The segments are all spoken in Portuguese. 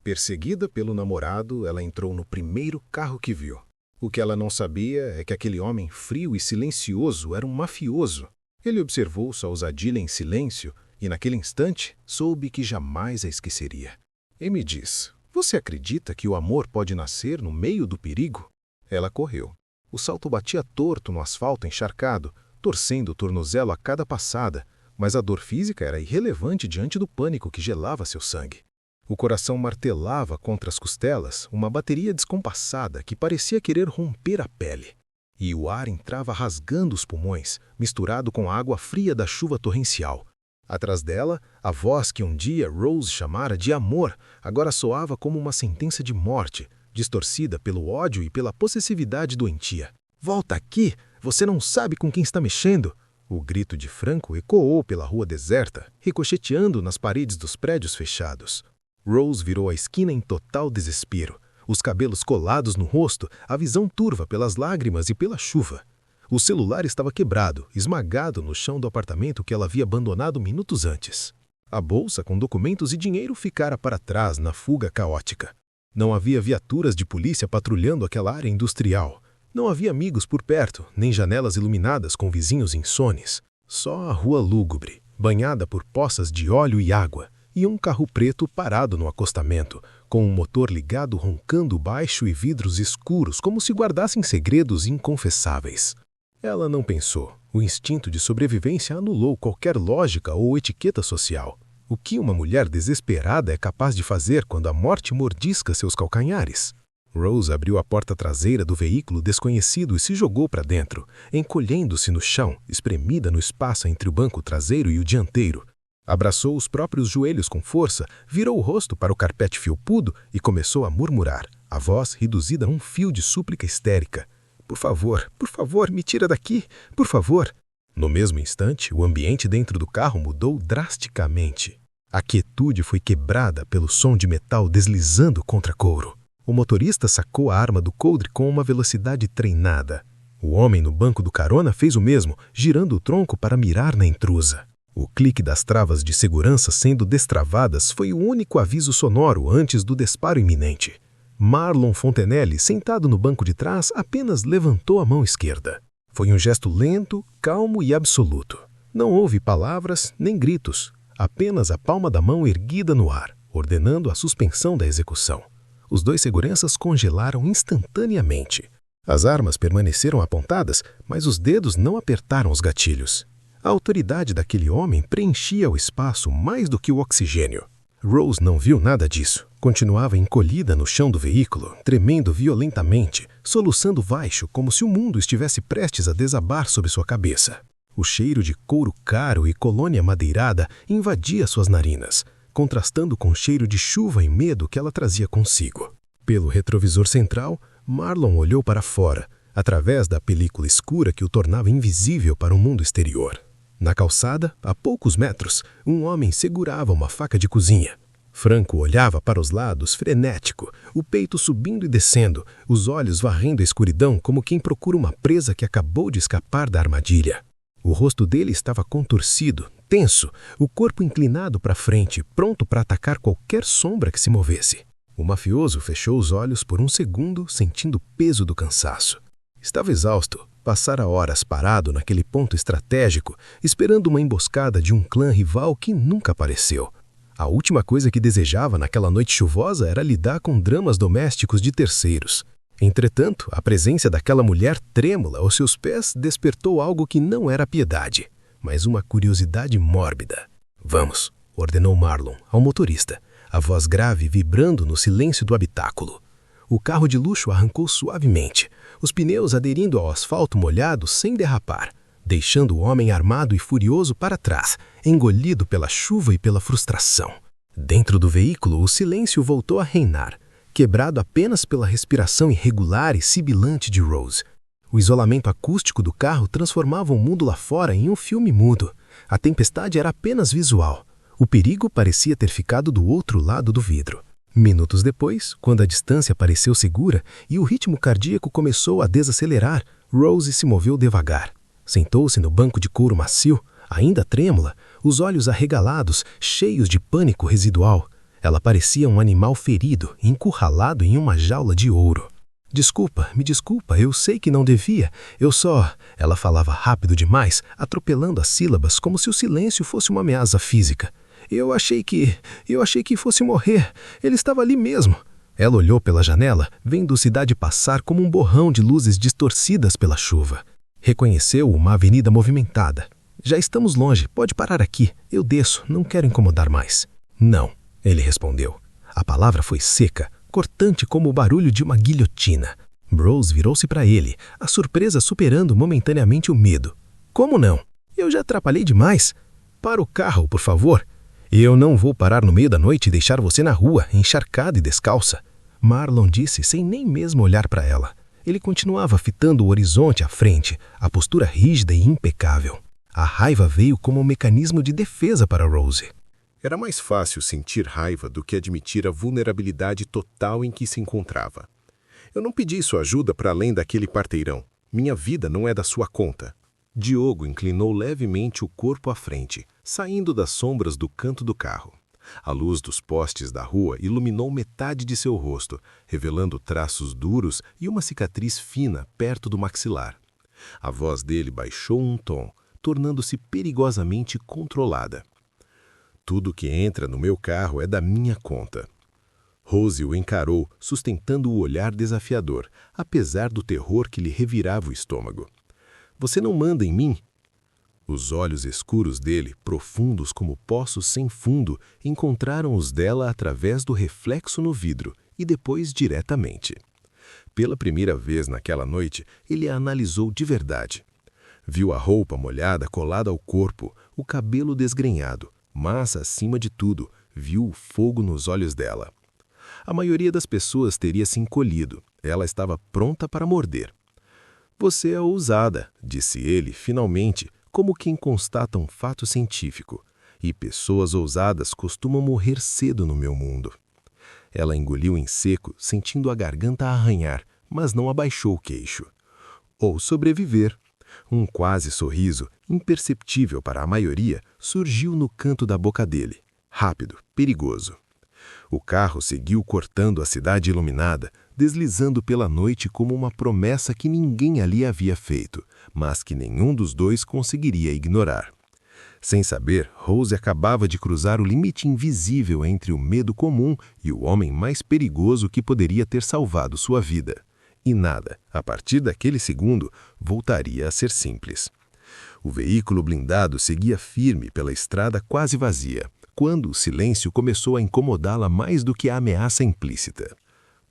Perseguida pelo namorado, ela entrou no primeiro carro que viu. O que ela não sabia é que aquele homem frio e silencioso era um mafioso. Ele observou sua ousadia em silêncio e, naquele instante, soube que jamais a esqueceria. E me diz, você acredita que o amor pode nascer no meio do perigo? Ela correu. O salto batia torto no asfalto encharcado, torcendo o tornozelo a cada passada, mas a dor física era irrelevante diante do pânico que gelava seu sangue. O coração martelava contra as costelas, uma bateria descompassada que parecia querer romper a pele. E o ar entrava rasgando os pulmões, misturado com a água fria da chuva torrencial. Atrás dela, a voz que um dia Rose chamara de amor agora soava como uma sentença de morte, distorcida pelo ódio e pela possessividade doentia. "Volta aqui! Você não sabe com quem está mexendo!" O grito de Franco ecoou pela rua deserta, ricocheteando nas paredes dos prédios fechados. Rose virou a esquina em total desespero, os cabelos colados no rosto, a visão turva pelas lágrimas e pela chuva. O celular estava quebrado, esmagado no chão do apartamento que ela havia abandonado minutos antes. A bolsa com documentos e dinheiro ficara para trás na fuga caótica. Não havia viaturas de polícia patrulhando aquela área industrial. Não havia amigos por perto, nem janelas iluminadas com vizinhos insones. Só a rua lúgubre, banhada por poças de óleo e água, e um carro preto parado no acostamento, com um motor ligado roncando baixo e vidros escuros como se guardassem segredos inconfessáveis. Ela não pensou. O instinto de sobrevivência anulou qualquer lógica ou etiqueta social. O que uma mulher desesperada é capaz de fazer quando a morte mordisca seus calcanhares? Rose abriu a porta traseira do veículo desconhecido e se jogou para dentro, encolhendo-se no chão, espremida no espaço entre o banco traseiro e o dianteiro. Abraçou os próprios joelhos com força, virou o rosto para o carpete felpudo e começou a murmurar, a voz reduzida a um fio de súplica histérica. Por favor, me tira daqui, por favor." No mesmo instante, o ambiente dentro do carro mudou drasticamente. A quietude foi quebrada pelo som de metal deslizando contra couro. O motorista sacou a arma do coldre com uma velocidade treinada. O homem no banco do carona fez o mesmo, girando o tronco para mirar na intrusa. O clique das travas de segurança sendo destravadas foi o único aviso sonoro antes do disparo iminente. Marlon Fontenelle, sentado no banco de trás, apenas levantou a mão esquerda. Foi um gesto lento, calmo e absoluto. Não houve palavras nem gritos, apenas a palma da mão erguida no ar, ordenando a suspensão da execução. Os dois seguranças congelaram instantaneamente. As armas permaneceram apontadas, mas os dedos não apertaram os gatilhos. A autoridade daquele homem preenchia o espaço mais do que o oxigênio. Rose não viu nada disso. Continuava encolhida no chão do veículo, tremendo violentamente, soluçando baixo como se o mundo estivesse prestes a desabar sobre sua cabeça. O cheiro de couro caro e colônia madeirada invadia suas narinas, contrastando com o cheiro de chuva e medo que ela trazia consigo. Pelo retrovisor central, Marlon olhou para fora, através da película escura que o tornava invisível para o mundo exterior. Na calçada, a poucos metros, um homem segurava uma faca de cozinha. Franco olhava para os lados, frenético, o peito subindo e descendo, os olhos varrendo a escuridão como quem procura uma presa que acabou de escapar da armadilha. O rosto dele estava contorcido, tenso, o corpo inclinado para frente, pronto para atacar qualquer sombra que se movesse. O mafioso fechou os olhos por um segundo, sentindo o peso do cansaço. Estava exausto. Passara horas parado naquele ponto estratégico, esperando uma emboscada de um clã rival que nunca apareceu. A última coisa que desejava naquela noite chuvosa era lidar com dramas domésticos de terceiros. Entretanto, a presença daquela mulher trêmula aos seus pés despertou algo que não era piedade, mas uma curiosidade mórbida. "Vamos", ordenou Marlon ao motorista, a voz grave vibrando no silêncio do habitáculo. O carro de luxo arrancou suavemente, os pneus aderindo ao asfalto molhado sem derrapar, deixando o homem armado e furioso para trás, engolido pela chuva e pela frustração. Dentro do veículo, o silêncio voltou a reinar, quebrado apenas pela respiração irregular e sibilante de Rose. O isolamento acústico do carro transformava o mundo lá fora em um filme mudo. A tempestade era apenas visual. O perigo parecia ter ficado do outro lado do vidro. Minutos depois, quando a distância pareceu segura e o ritmo cardíaco começou a desacelerar, Rose se moveu devagar. Sentou-se no banco de couro macio, ainda trêmula, os olhos arregalados, cheios de pânico residual. Ela parecia um animal ferido, encurralado em uma jaula de ouro. Me desculpa, eu sei que não devia, eu só... Ela falava rápido demais, atropelando as sílabas como se o silêncio fosse uma ameaça física. Eu achei que fosse morrer, ele estava ali mesmo. Ela olhou pela janela, vendo a cidade passar como um borrão de luzes distorcidas pela chuva. Reconheceu uma avenida movimentada. Já estamos longe, pode parar aqui, eu desço, não quero incomodar mais. Não, ele respondeu. A palavra foi seca, cortante como o barulho de uma guilhotina. Rose virou-se para ele, a surpresa superando momentaneamente o medo. Como não? Eu já atrapalhei demais. Para o carro, por favor. Eu não vou parar no meio da noite e deixar você na rua, encharcada e descalça. Marlon disse sem nem mesmo olhar para ela. Ele continuava fitando o horizonte à frente, a postura rígida e impecável. A raiva veio como um mecanismo de defesa para Rose. Era mais fácil sentir raiva do que admitir a vulnerabilidade total em que se encontrava. Eu não pedi sua ajuda para além daquele parteirão. Minha vida não é da sua conta. Diogo inclinou levemente o corpo à frente, saindo das sombras do canto do carro. A luz dos postes da rua iluminou metade de seu rosto, revelando traços duros e uma cicatriz fina perto do maxilar. A voz dele baixou um tom, tornando-se perigosamente controlada. Tudo que entra no meu carro é da minha conta. Rose o encarou, sustentando o olhar desafiador, apesar do terror que lhe revirava o estômago. Você não manda em mim? Os olhos escuros dele, profundos como poços sem fundo, encontraram os dela através do reflexo no vidro e depois diretamente. Pela primeira vez naquela noite, ele a analisou de verdade. Viu a roupa molhada colada ao corpo, o cabelo desgrenhado, mas, acima de tudo, viu o fogo nos olhos dela. A maioria das pessoas teria se encolhido. Ela estava pronta para morder. Você é ousada, disse ele, finalmente, como quem constata um fato científico. E pessoas ousadas costumam morrer cedo no meu mundo. Ela engoliu em seco, sentindo a garganta arranhar, mas não abaixou o queixo. Ou sobreviver. Um quase sorriso, imperceptível para a maioria, surgiu no canto da boca dele. Rápido, perigoso. O carro seguiu cortando a cidade iluminada, deslizando pela noite como uma promessa que ninguém ali havia feito, mas que nenhum dos dois conseguiria ignorar. Sem saber, Rose acabava de cruzar o limite invisível entre o medo comum e o homem mais perigoso que poderia ter salvado sua vida. E nada, a partir daquele segundo, voltaria a ser simples. O veículo blindado seguia firme pela estrada quase vazia, quando o silêncio começou a incomodá-la mais do que a ameaça implícita.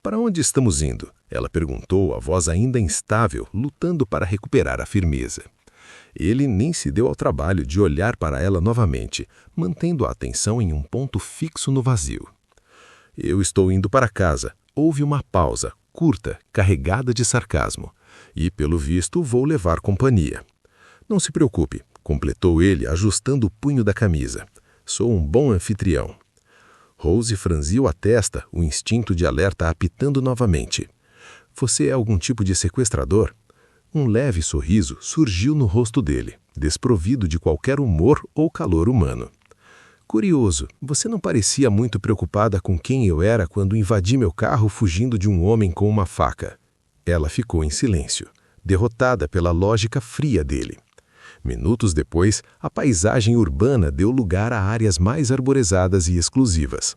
Para onde estamos indo? Ela perguntou, a voz ainda instável, lutando para recuperar a firmeza. Ele nem se deu ao trabalho de olhar para ela novamente, mantendo a atenção em um ponto fixo no vazio. Eu estou indo para casa. Houve uma pausa, curta, carregada de sarcasmo. E, pelo visto, vou levar companhia. Não se preocupe, completou ele, ajustando o punho da camisa. Sou um bom anfitrião. Rose franziu a testa, o instinto de alerta apitando novamente. Você é algum tipo de sequestrador? Um leve sorriso surgiu no rosto dele, desprovido de qualquer humor ou calor humano. Curioso, você não parecia muito preocupada com quem eu era quando invadi meu carro fugindo de um homem com uma faca. Ela ficou em silêncio, derrotada pela lógica fria dele. Minutos depois, a paisagem urbana deu lugar a áreas mais arborizadas e exclusivas.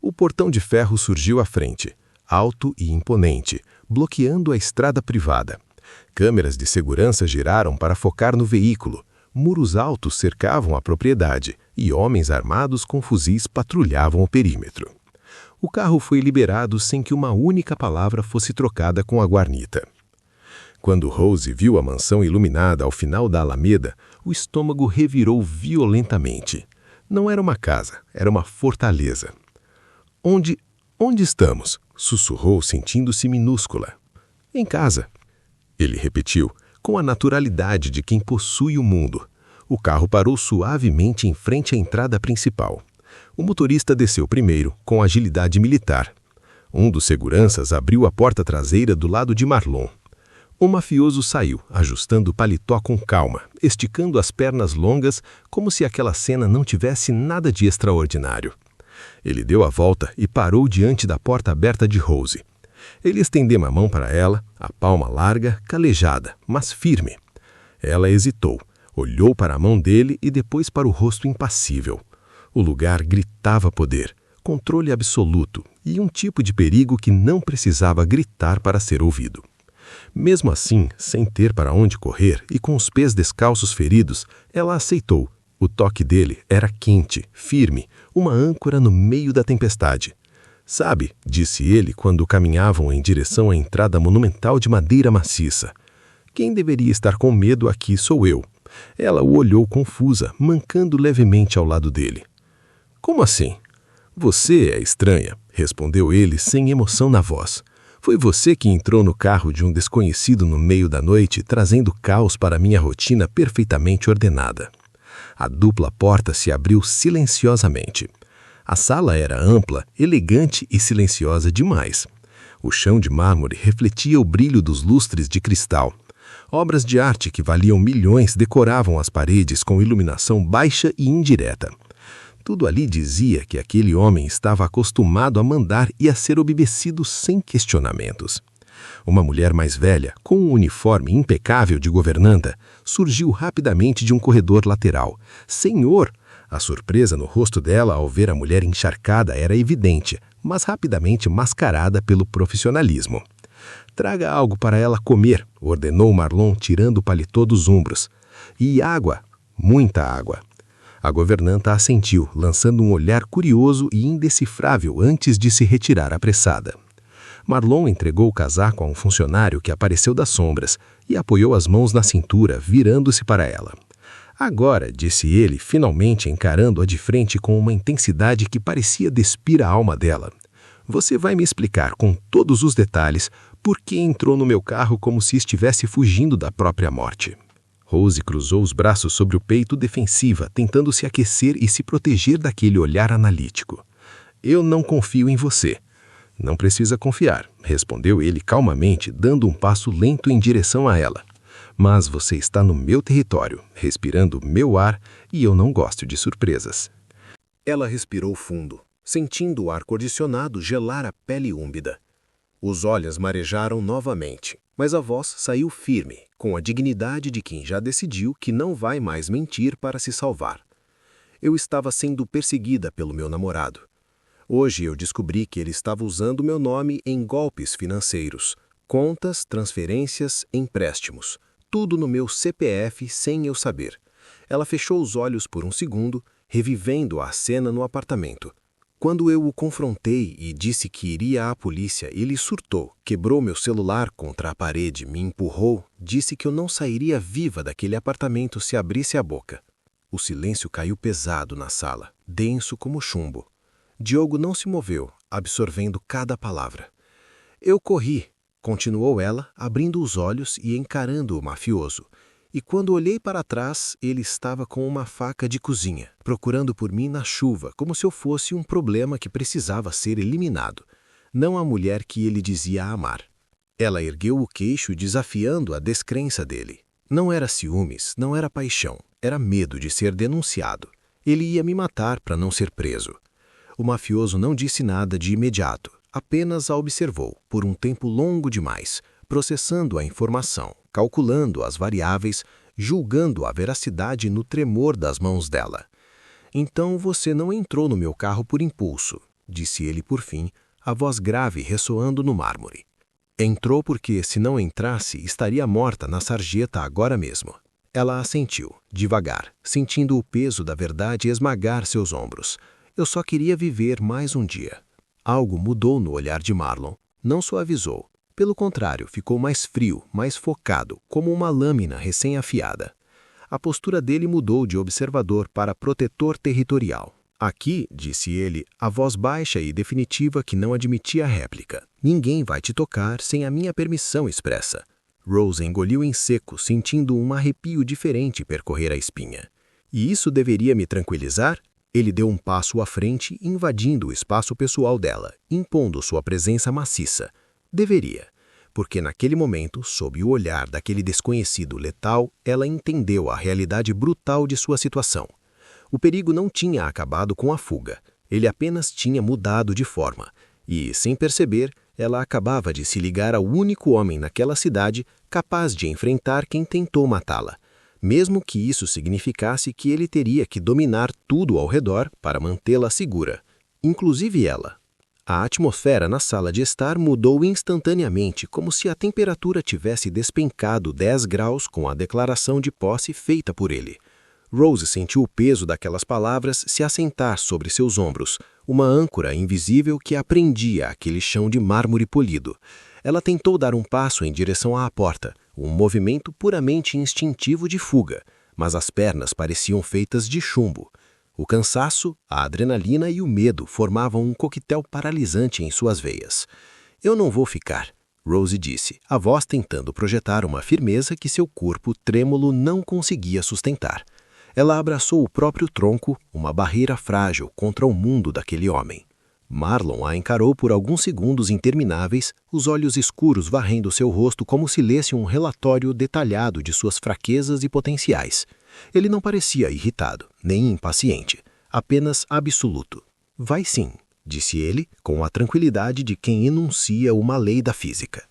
O portão de ferro surgiu à frente, alto e imponente, bloqueando a estrada privada. Câmeras de segurança giraram para focar no veículo. Muros altos cercavam a propriedade e homens armados com fuzis patrulhavam o perímetro. O carro foi liberado sem que uma única palavra fosse trocada com a guarnita. Quando Rose viu a mansão iluminada ao final da alameda, o estômago revirou violentamente. Não era uma casa, era uma fortaleza. Onde estamos? Sussurrou, sentindo-se minúscula. Em casa. Ele repetiu, com a naturalidade de quem possui o mundo. O carro parou suavemente em frente à entrada principal. O motorista desceu primeiro, com agilidade militar. Um dos seguranças abriu a porta traseira do lado de Marlon. O mafioso saiu, ajustando o paletó com calma, esticando as pernas longas, como se aquela cena não tivesse nada de extraordinário. Ele deu a volta e parou diante da porta aberta de Rose. Ele estendeu a mão para ela, a palma larga, calejada, mas firme. Ela hesitou, olhou para a mão dele e depois para o rosto impassível. O lugar gritava poder, controle absoluto e um tipo de perigo que não precisava gritar para ser ouvido. Mesmo assim, sem ter para onde correr e com os pés descalços feridos, ela aceitou. O toque dele era quente, firme, uma âncora no meio da tempestade. Sabe, disse ele quando caminhavam em direção à entrada monumental de madeira maciça. Quem deveria estar com medo aqui sou eu. Ela o olhou confusa, mancando levemente ao lado dele. Como assim? Você é estranha, respondeu ele sem emoção na voz. Foi você que entrou no carro de um desconhecido no meio da noite, trazendo caos para minha rotina perfeitamente ordenada. A dupla porta se abriu silenciosamente. A sala era ampla, elegante e silenciosa demais. O chão de mármore refletia o brilho dos lustres de cristal. Obras de arte que valiam milhões decoravam as paredes com iluminação baixa e indireta. Tudo ali dizia que aquele homem estava acostumado a mandar e a ser obedecido sem questionamentos. Uma mulher mais velha, com um uniforme impecável de governanta, surgiu rapidamente de um corredor lateral. Senhor! A surpresa no rosto dela ao ver a mulher encharcada era evidente, mas rapidamente mascarada pelo profissionalismo. Traga algo para ela comer, ordenou Marlon, tirando o paletó dos ombros. E água, muita água. A governanta assentiu, lançando um olhar curioso e indecifrável antes de se retirar apressada. Marlon entregou o casaco a um funcionário que apareceu das sombras e apoiou as mãos na cintura, virando-se para ela. Agora, disse ele, finalmente encarando-a de frente com uma intensidade que parecia despir a alma dela. Você vai me explicar com todos os detalhes por que entrou no meu carro como se estivesse fugindo da própria morte. Rose cruzou os braços sobre o peito defensiva, tentando se aquecer e se proteger daquele olhar analítico. Eu não confio em você. Não precisa confiar, respondeu ele calmamente, dando um passo lento em direção a ela. Mas você está no meu território, respirando meu ar, e eu não gosto de surpresas. Ela respirou fundo, sentindo o ar-condicionado gelar a pele úmida. Os olhos marejaram novamente, mas a voz saiu firme, com a dignidade de quem já decidiu que não vai mais mentir para se salvar. Eu estava sendo perseguida pelo meu namorado. Hoje eu descobri que ele estava usando meu nome em golpes financeiros, contas, transferências, empréstimos. Tudo no meu CPF sem eu saber. Ela fechou os olhos por um segundo, revivendo a cena no apartamento. Quando eu o confrontei e disse que iria à polícia, ele surtou, quebrou meu celular contra a parede, me empurrou, disse que eu não sairia viva daquele apartamento se abrisse a boca. O silêncio caiu pesado na sala, denso como chumbo. Diogo não se moveu, absorvendo cada palavra. Eu corri, continuou ela, abrindo os olhos e encarando o mafioso. E quando olhei para trás, ele estava com uma faca de cozinha, procurando por mim na chuva, como se eu fosse um problema que precisava ser eliminado, não a mulher que ele dizia amar. Ela ergueu o queixo, desafiando a descrença dele. Não era ciúmes, não era paixão, era medo de ser denunciado. Ele ia me matar para não ser preso. O mafioso não disse nada de imediato, apenas a observou, por um tempo longo demais, processando a informação, calculando as variáveis, julgando a veracidade no tremor das mãos dela. Então você não entrou no meu carro por impulso, disse ele por fim, a voz grave ressoando no mármore. Entrou porque, se não entrasse, estaria morta na sarjeta agora mesmo. Ela assentiu, devagar, sentindo o peso da verdade esmagar seus ombros. Eu só queria viver mais um dia. Algo mudou no olhar de Marlon. Não suavizou. Pelo contrário, ficou mais frio, mais focado, como uma lâmina recém-afiada. A postura dele mudou de observador para protetor territorial. Aqui, disse ele, a voz baixa e definitiva que não admitia réplica. Ninguém vai te tocar sem a minha permissão expressa. Rose engoliu em seco, sentindo um arrepio diferente percorrer a espinha. E isso deveria me tranquilizar? Ele deu um passo à frente, invadindo o espaço pessoal dela, impondo sua presença maciça. Deveria, porque naquele momento, sob o olhar daquele desconhecido letal, ela entendeu a realidade brutal de sua situação. O perigo não tinha acabado com a fuga. Ele apenas tinha mudado de forma, e, sem perceber, ela acabava de se ligar ao único homem naquela cidade capaz de enfrentar quem tentou matá-la, mesmo que isso significasse que ele teria que dominar tudo ao redor para mantê-la segura, inclusive ela. A atmosfera na sala de estar mudou instantaneamente, como se a temperatura tivesse despencado 10 graus com a declaração de posse feita por ele. Rose sentiu o peso daquelas palavras se assentar sobre seus ombros, uma âncora invisível que a prendia àquele chão de mármore polido. Ela tentou dar um passo em direção à porta, um movimento puramente instintivo de fuga, mas as pernas pareciam feitas de chumbo. O cansaço, a adrenalina e o medo formavam um coquetel paralisante em suas veias. "Eu não vou ficar", Rose disse, a voz tentando projetar uma firmeza que seu corpo trêmulo não conseguia sustentar. Ela abraçou o próprio tronco, uma barreira frágil contra o mundo daquele homem. Marlon a encarou por alguns segundos intermináveis, os olhos escuros varrendo seu rosto como se lesse um relatório detalhado de suas fraquezas e potenciais. Ele não parecia irritado, nem impaciente, apenas absoluto. "Vai sim", disse ele, com a tranquilidade de quem enuncia uma lei da física.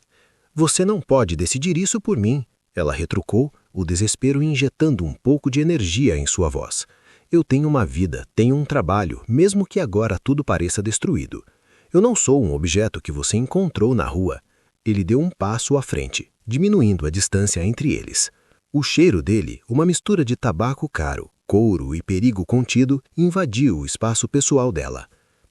"Você não pode decidir isso por mim", ela retrucou, o desespero injetando um pouco de energia em sua voz. "Eu tenho uma vida, tenho um trabalho, mesmo que agora tudo pareça destruído. Eu não sou um objeto que você encontrou na rua." Ele deu um passo à frente, diminuindo a distância entre eles. O cheiro dele, uma mistura de tabaco caro, couro e perigo contido, invadiu o espaço pessoal dela.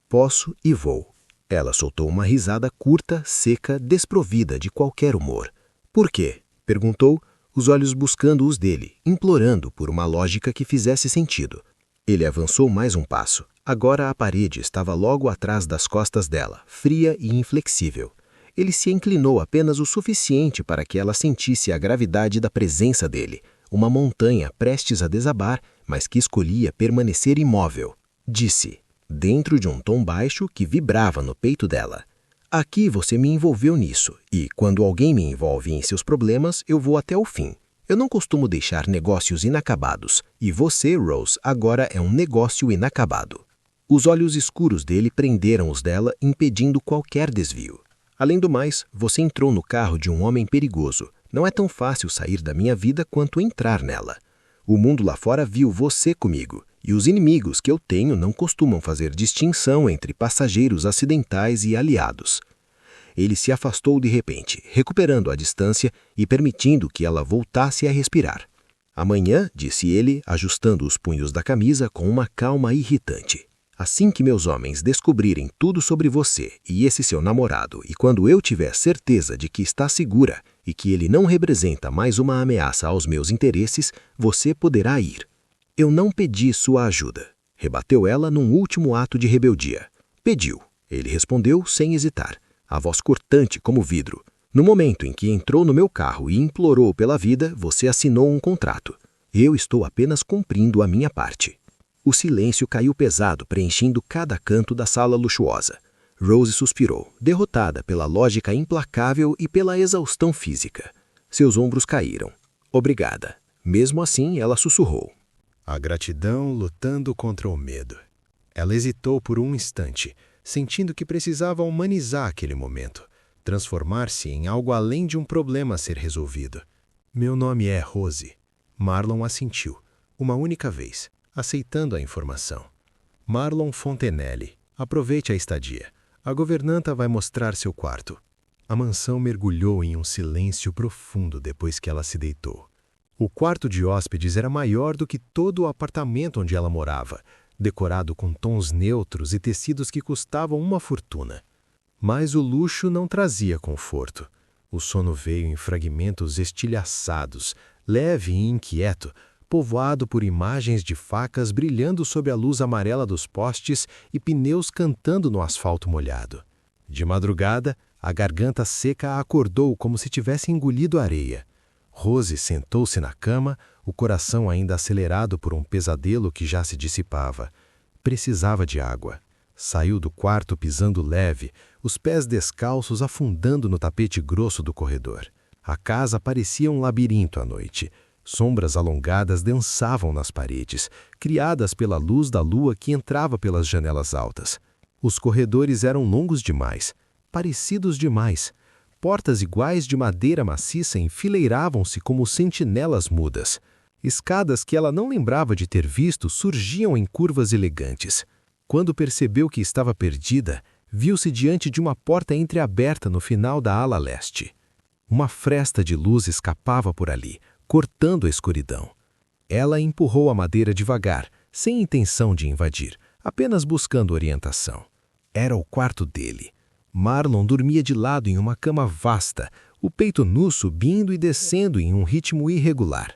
"Posso e vou." Ela soltou uma risada curta, seca, desprovida de qualquer humor. "Por quê?" perguntou, os olhos buscando os dele, implorando por uma lógica que fizesse sentido. Ele avançou mais um passo. Agora a parede estava logo atrás das costas dela, fria e inflexível. Ele se inclinou apenas o suficiente para que ela sentisse a gravidade da presença dele, uma montanha prestes a desabar, mas que escolhia permanecer imóvel. Disse, dentro de um tom baixo que vibrava no peito dela: "Aqui você me envolveu nisso, e quando alguém me envolve em seus problemas, eu vou até o fim. Eu não costumo deixar negócios inacabados, e você, Rose, agora é um negócio inacabado." Os olhos escuros dele prenderam os dela, impedindo qualquer desvio. "Além do mais, você entrou no carro de um homem perigoso. Não é tão fácil sair da minha vida quanto entrar nela. O mundo lá fora viu você comigo, e os inimigos que eu tenho não costumam fazer distinção entre passageiros acidentais e aliados." Ele se afastou de repente, recuperando a distância e permitindo que ela voltasse a respirar. "Amanhã", disse ele, ajustando os punhos da camisa com uma calma irritante, "assim que meus homens descobrirem tudo sobre você e esse seu namorado, e quando eu tiver certeza de que está segura e que ele não representa mais uma ameaça aos meus interesses, você poderá ir." "Eu não pedi sua ajuda", rebateu ela num último ato de rebeldia. "Pediu", ele respondeu sem hesitar, a voz cortante como vidro. "No momento em que entrou no meu carro e implorou pela vida, você assinou um contrato. Eu estou apenas cumprindo a minha parte." O silêncio caiu pesado, preenchendo cada canto da sala luxuosa. Rose suspirou, derrotada pela lógica implacável e pela exaustão física. Seus ombros caíram. "Obrigada." Mesmo assim, ela sussurrou: A gratidão lutando contra o medo. Ela hesitou por um instante, sentindo que precisava humanizar aquele momento, transformar-se em algo além de um problema a ser resolvido. "Meu nome é Rose." Marlon assentiu, uma única vez, aceitando a informação. "Marlon Fontenelle. Aproveite a estadia. A governanta vai mostrar seu quarto." A mansão mergulhou em um silêncio profundo depois que ela se deitou. O quarto de hóspedes era maior do que todo o apartamento onde ela morava, decorado com tons neutros e tecidos que custavam uma fortuna. Mas o luxo não trazia conforto. O sono veio em fragmentos estilhaçados, leve e inquieto, povoado por imagens de facas brilhando sob a luz amarela dos postes e pneus cantando no asfalto molhado. De madrugada, a garganta seca a acordou como se tivesse engolido areia. Rose sentou-se na cama, o coração ainda acelerado por um pesadelo que já se dissipava. Precisava de água. Saiu do quarto pisando leve, os pés descalços afundando no tapete grosso do corredor. A casa parecia um labirinto à noite. Sombras alongadas dançavam nas paredes, criadas pela luz da lua que entrava pelas janelas altas. Os corredores eram longos demais, parecidos demais. Portas iguais de madeira maciça enfileiravam-se como sentinelas mudas. Escadas que ela não lembrava de ter visto surgiam em curvas elegantes. Quando percebeu que estava perdida, viu-se diante de uma porta entreaberta no final da ala leste. Uma fresta de luz escapava por ali, cortando a escuridão. Ela empurrou a madeira devagar, sem intenção de invadir, apenas buscando orientação. Era o quarto dele. Marlon dormia de lado em uma cama vasta, o peito nu subindo e descendo em um ritmo irregular.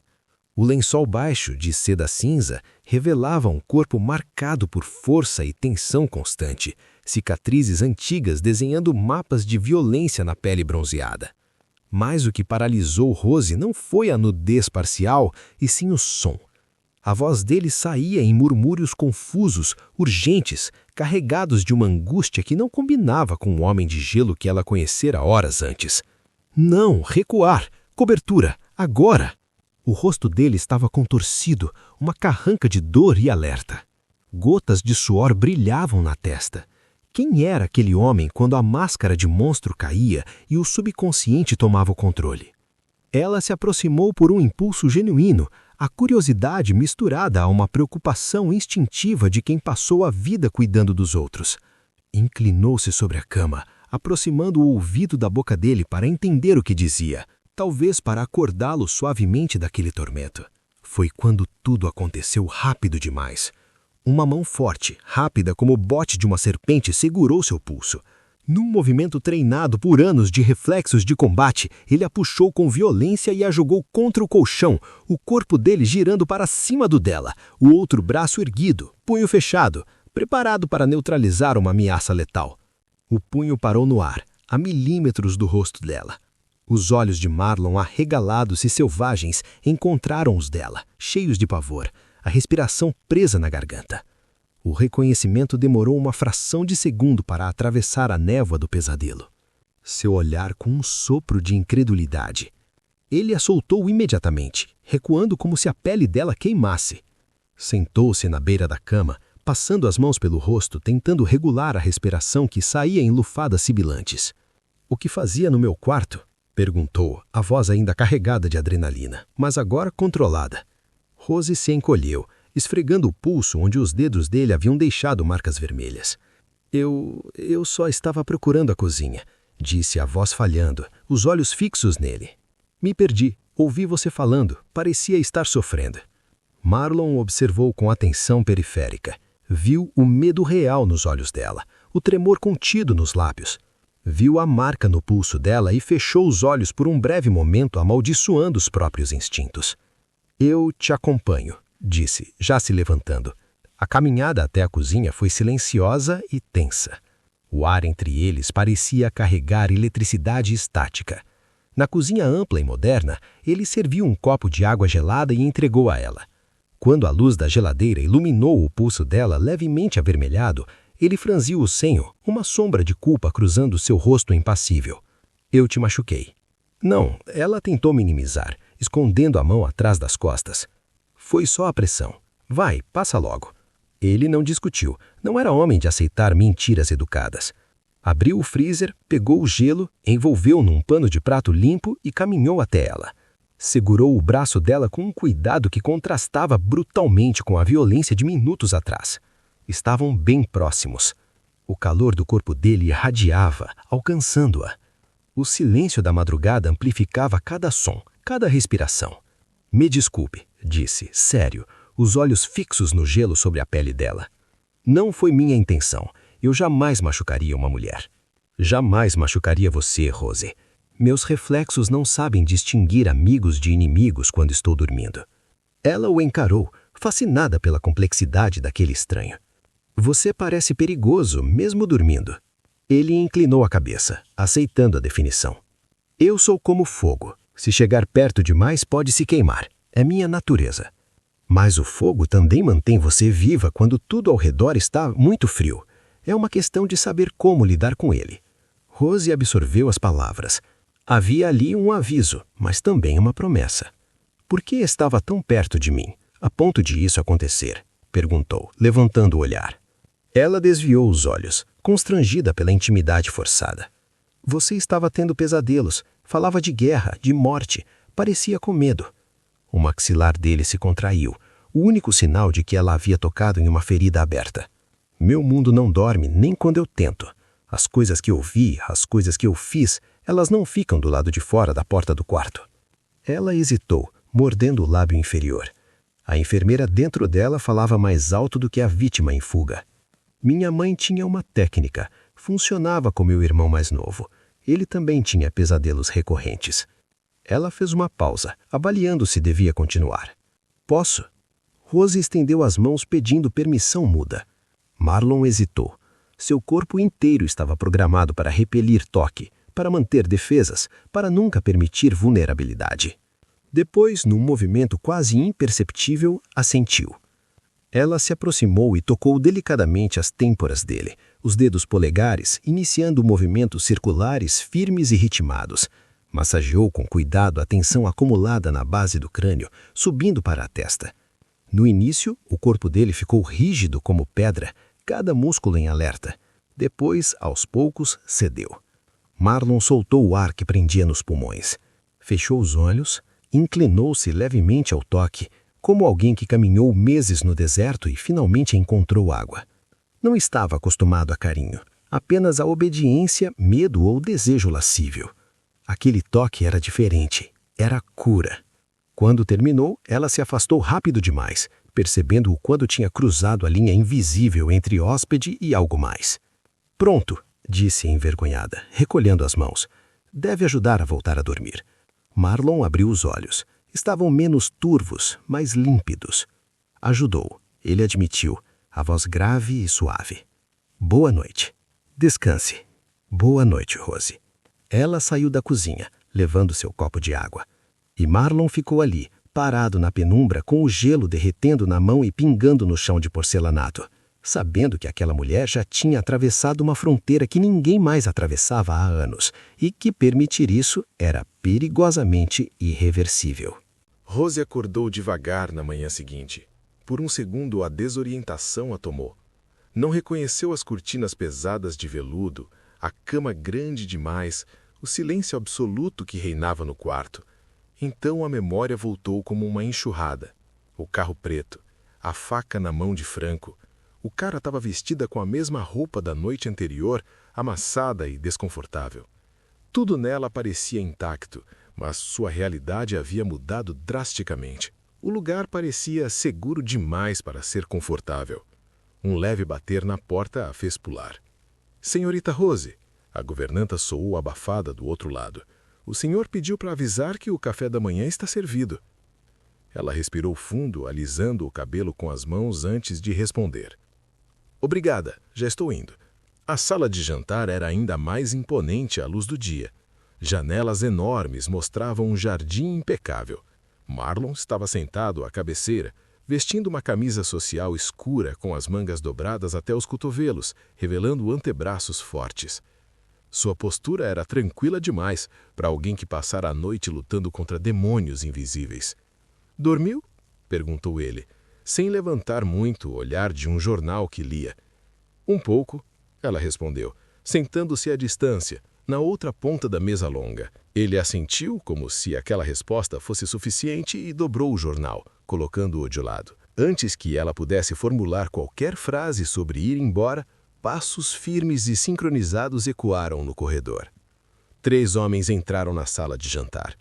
O lençol baixo, de seda cinza, revelava um corpo marcado por força e tensão constante, cicatrizes antigas desenhando mapas de violência na pele bronzeada. Mas o que paralisou Rose não foi a nudez parcial, e sim o som. A voz dele saía em murmúrios confusos, urgentes, carregados de uma angústia que não combinava com o homem de gelo que ela conhecera horas antes. Não, recuar, cobertura, agora! O rosto dele estava contorcido, uma carranca de dor e alerta. Gotas de suor brilhavam na testa. Quem era aquele homem quando a máscara de monstro caía e o subconsciente tomava o controle? Ela se aproximou por um impulso genuíno, a curiosidade misturada a uma preocupação instintiva de quem passou a vida cuidando dos outros. Inclinou-se sobre a cama, aproximando o ouvido da boca dele para entender o que dizia, talvez para acordá-lo suavemente daquele tormento. Foi quando tudo aconteceu rápido demais. Uma mão forte, rápida como o bote de uma serpente, segurou seu pulso. Num movimento treinado por anos de reflexos de combate, ele a puxou com violência e a jogou contra o colchão, o corpo dele girando para cima do dela, o outro braço erguido, punho fechado, preparado para neutralizar uma ameaça letal. O punho parou no ar, a milímetros do rosto dela. Os olhos de Marlon, arregalados e selvagens, encontraram os dela, cheios de pavor, a respiração presa na garganta. O reconhecimento demorou uma fração de segundo para atravessar a névoa do pesadelo. Seu olhar com um sopro de incredulidade. Ele a soltou imediatamente, recuando como se a pele dela queimasse. Sentou-se na beira da cama, passando as mãos pelo rosto, tentando regular a respiração que saía em lufadas sibilantes. "O que fazia no meu quarto?" perguntou, a voz ainda carregada de adrenalina, mas agora controlada. Rose se encolheu, esfregando o pulso onde os dedos dele haviam deixado marcas vermelhas. Eu só estava procurando a cozinha", disse a voz falhando, os olhos fixos nele. "Me perdi, ouvi você falando, parecia estar sofrendo." Marlon observou com atenção periférica. Viu o medo real nos olhos dela, o tremor contido nos lábios. Viu a marca no pulso dela e fechou os olhos por um breve momento, amaldiçoando os próprios instintos. "Eu te acompanho", disse, já se levantando. A caminhada até a cozinha foi silenciosa e tensa. O ar entre eles parecia carregar eletricidade estática. Na cozinha ampla e moderna, ele serviu um copo de água gelada e entregou a ela. Quando a luz da geladeira iluminou o pulso dela levemente avermelhado, ele franziu o senho, uma sombra de culpa cruzando seu rosto impassível. "Eu te machuquei." "Não", ela tentou minimizar, escondendo a mão atrás das costas. "Foi só a pressão. Vai, passa logo." Ele não discutiu, não era homem de aceitar mentiras educadas. Abriu o freezer, pegou o gelo, envolveu num pano de prato limpo e caminhou até ela. Segurou o braço dela com um cuidado que contrastava brutalmente com a violência de minutos atrás. Estavam bem próximos. O calor do corpo dele irradiava, alcançando-a. O silêncio da madrugada amplificava cada som, cada respiração. "Me desculpe", disse, sério, os olhos fixos no gelo sobre a pele dela. "Não foi minha intenção. Eu jamais machucaria uma mulher." "Jamais machucaria você, Rose. Meus reflexos não sabem distinguir amigos de inimigos quando estou dormindo." Ela o encarou, fascinada pela complexidade daquele estranho. "Você parece perigoso, mesmo dormindo." Ele inclinou a cabeça, aceitando a definição. "Eu sou como fogo. Se chegar perto demais, pode se queimar. É minha natureza. Mas o fogo também mantém você viva quando tudo ao redor está muito frio. É uma questão de saber como lidar com ele." Rose absorveu as palavras. Havia ali um aviso, mas também uma promessa. Por que estava tão perto de mim, a ponto de isso acontecer? Perguntou, levantando o olhar. Ela desviou os olhos, constrangida pela intimidade forçada. Você estava tendo pesadelos, falava de guerra, de morte, parecia com medo. O maxilar dele se contraiu, o único sinal de que ela havia tocado em uma ferida aberta. Meu mundo não dorme nem quando eu tento. As coisas que eu vi, as coisas que eu fiz, elas não ficam do lado de fora da porta do quarto. Ela hesitou, mordendo o lábio inferior. A enfermeira dentro dela falava mais alto do que a vítima em fuga. Minha mãe tinha uma técnica. Funcionava com meu irmão mais novo. Ele também tinha pesadelos recorrentes. Ela fez uma pausa, avaliando se devia continuar. Posso? Rose estendeu as mãos pedindo permissão muda. Marlon hesitou. Seu corpo inteiro estava programado para repelir toque, para manter defesas, para nunca permitir vulnerabilidade. Depois, num movimento quase imperceptível, assentiu. Ela se aproximou e tocou delicadamente as têmporas dele, os dedos polegares, iniciando movimentos circulares firmes e ritmados. Massageou com cuidado a tensão acumulada na base do crânio, subindo para a testa. No início, o corpo dele ficou rígido como pedra, cada músculo em alerta. Depois, aos poucos, cedeu. Marlon soltou o ar que prendia nos pulmões. Fechou os olhos, inclinou-se levemente ao toque, como alguém que caminhou meses no deserto e finalmente encontrou água. Não estava acostumado a carinho, apenas a obediência, medo ou desejo lascívio. Aquele toque era diferente, era cura. Quando terminou, ela se afastou rápido demais, percebendo o quando tinha cruzado a linha invisível entre hóspede e algo mais. Pronto, disse envergonhada, recolhendo as mãos. Deve ajudar a voltar a dormir. Marlon abriu os olhos. Estavam menos turvos, mais límpidos. Ajudou. Ele admitiu, a voz grave e suave. Boa noite. Descanse. Boa noite, Rose. Ela saiu da cozinha, levando seu copo de água. E Marlon ficou ali, parado na penumbra com o gelo derretendo na mão e pingando no chão de porcelanato, sabendo que aquela mulher já tinha atravessado uma fronteira que ninguém mais atravessava há anos e que permitir isso era perigosamente irreversível. Rose acordou devagar na manhã seguinte. Por um segundo, a desorientação a tomou. Não reconheceu as cortinas pesadas de veludo, a cama grande demais, o silêncio absoluto que reinava no quarto. Então a memória voltou como uma enxurrada. O carro preto, a faca na mão de Franco. O cara estava vestida com a mesma roupa da noite anterior, amassada e desconfortável. Tudo nela parecia intacto, mas sua realidade havia mudado drasticamente. O lugar parecia seguro demais para ser confortável. Um leve bater na porta a fez pular. Senhorita Rose, a governanta soou abafada do outro lado. O senhor pediu para avisar que o café da manhã está servido. Ela respirou fundo, alisando o cabelo com as mãos antes de responder. Obrigada, já estou indo. A sala de jantar era ainda mais imponente à luz do dia. Janelas enormes mostravam um jardim impecável. Marlon estava sentado à cabeceira, vestindo uma camisa social escura com as mangas dobradas até os cotovelos, revelando antebraços fortes. Sua postura era tranquila demais para alguém que passara a noite lutando contra demônios invisíveis. Dormiu? Perguntou ele, sem levantar muito o olhar de um jornal que lia. Um pouco, ela respondeu, sentando-se à distância, na outra ponta da mesa longa. Ele assentiu como se aquela resposta fosse suficiente e dobrou o jornal, colocando-o de lado. Antes que ela pudesse formular qualquer frase sobre ir embora, passos firmes e sincronizados ecoaram no corredor. 3 homens entraram na sala de jantar.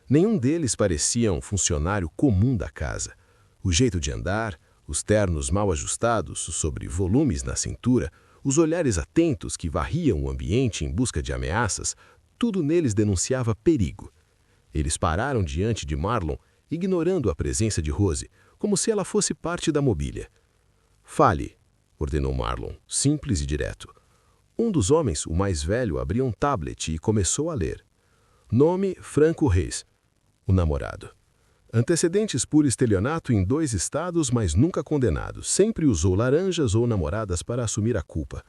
Nenhum deles parecia um funcionário comum da casa. O jeito de andar, os ternos mal ajustados sobre volumes na cintura, os olhares atentos que varriam o ambiente em busca de ameaças, tudo neles denunciava perigo. Eles pararam diante de Marlon, ignorando a presença de Rose, como se ela fosse parte da mobília. Fale, ordenou Marlon, simples e direto. Um dos homens, o mais velho, abriu um tablet e começou a ler. Nome Franco Reis, o namorado. Antecedentes por estelionato em 2 estados, mas nunca condenado. Sempre usou laranjas ou namoradas para assumir a culpa.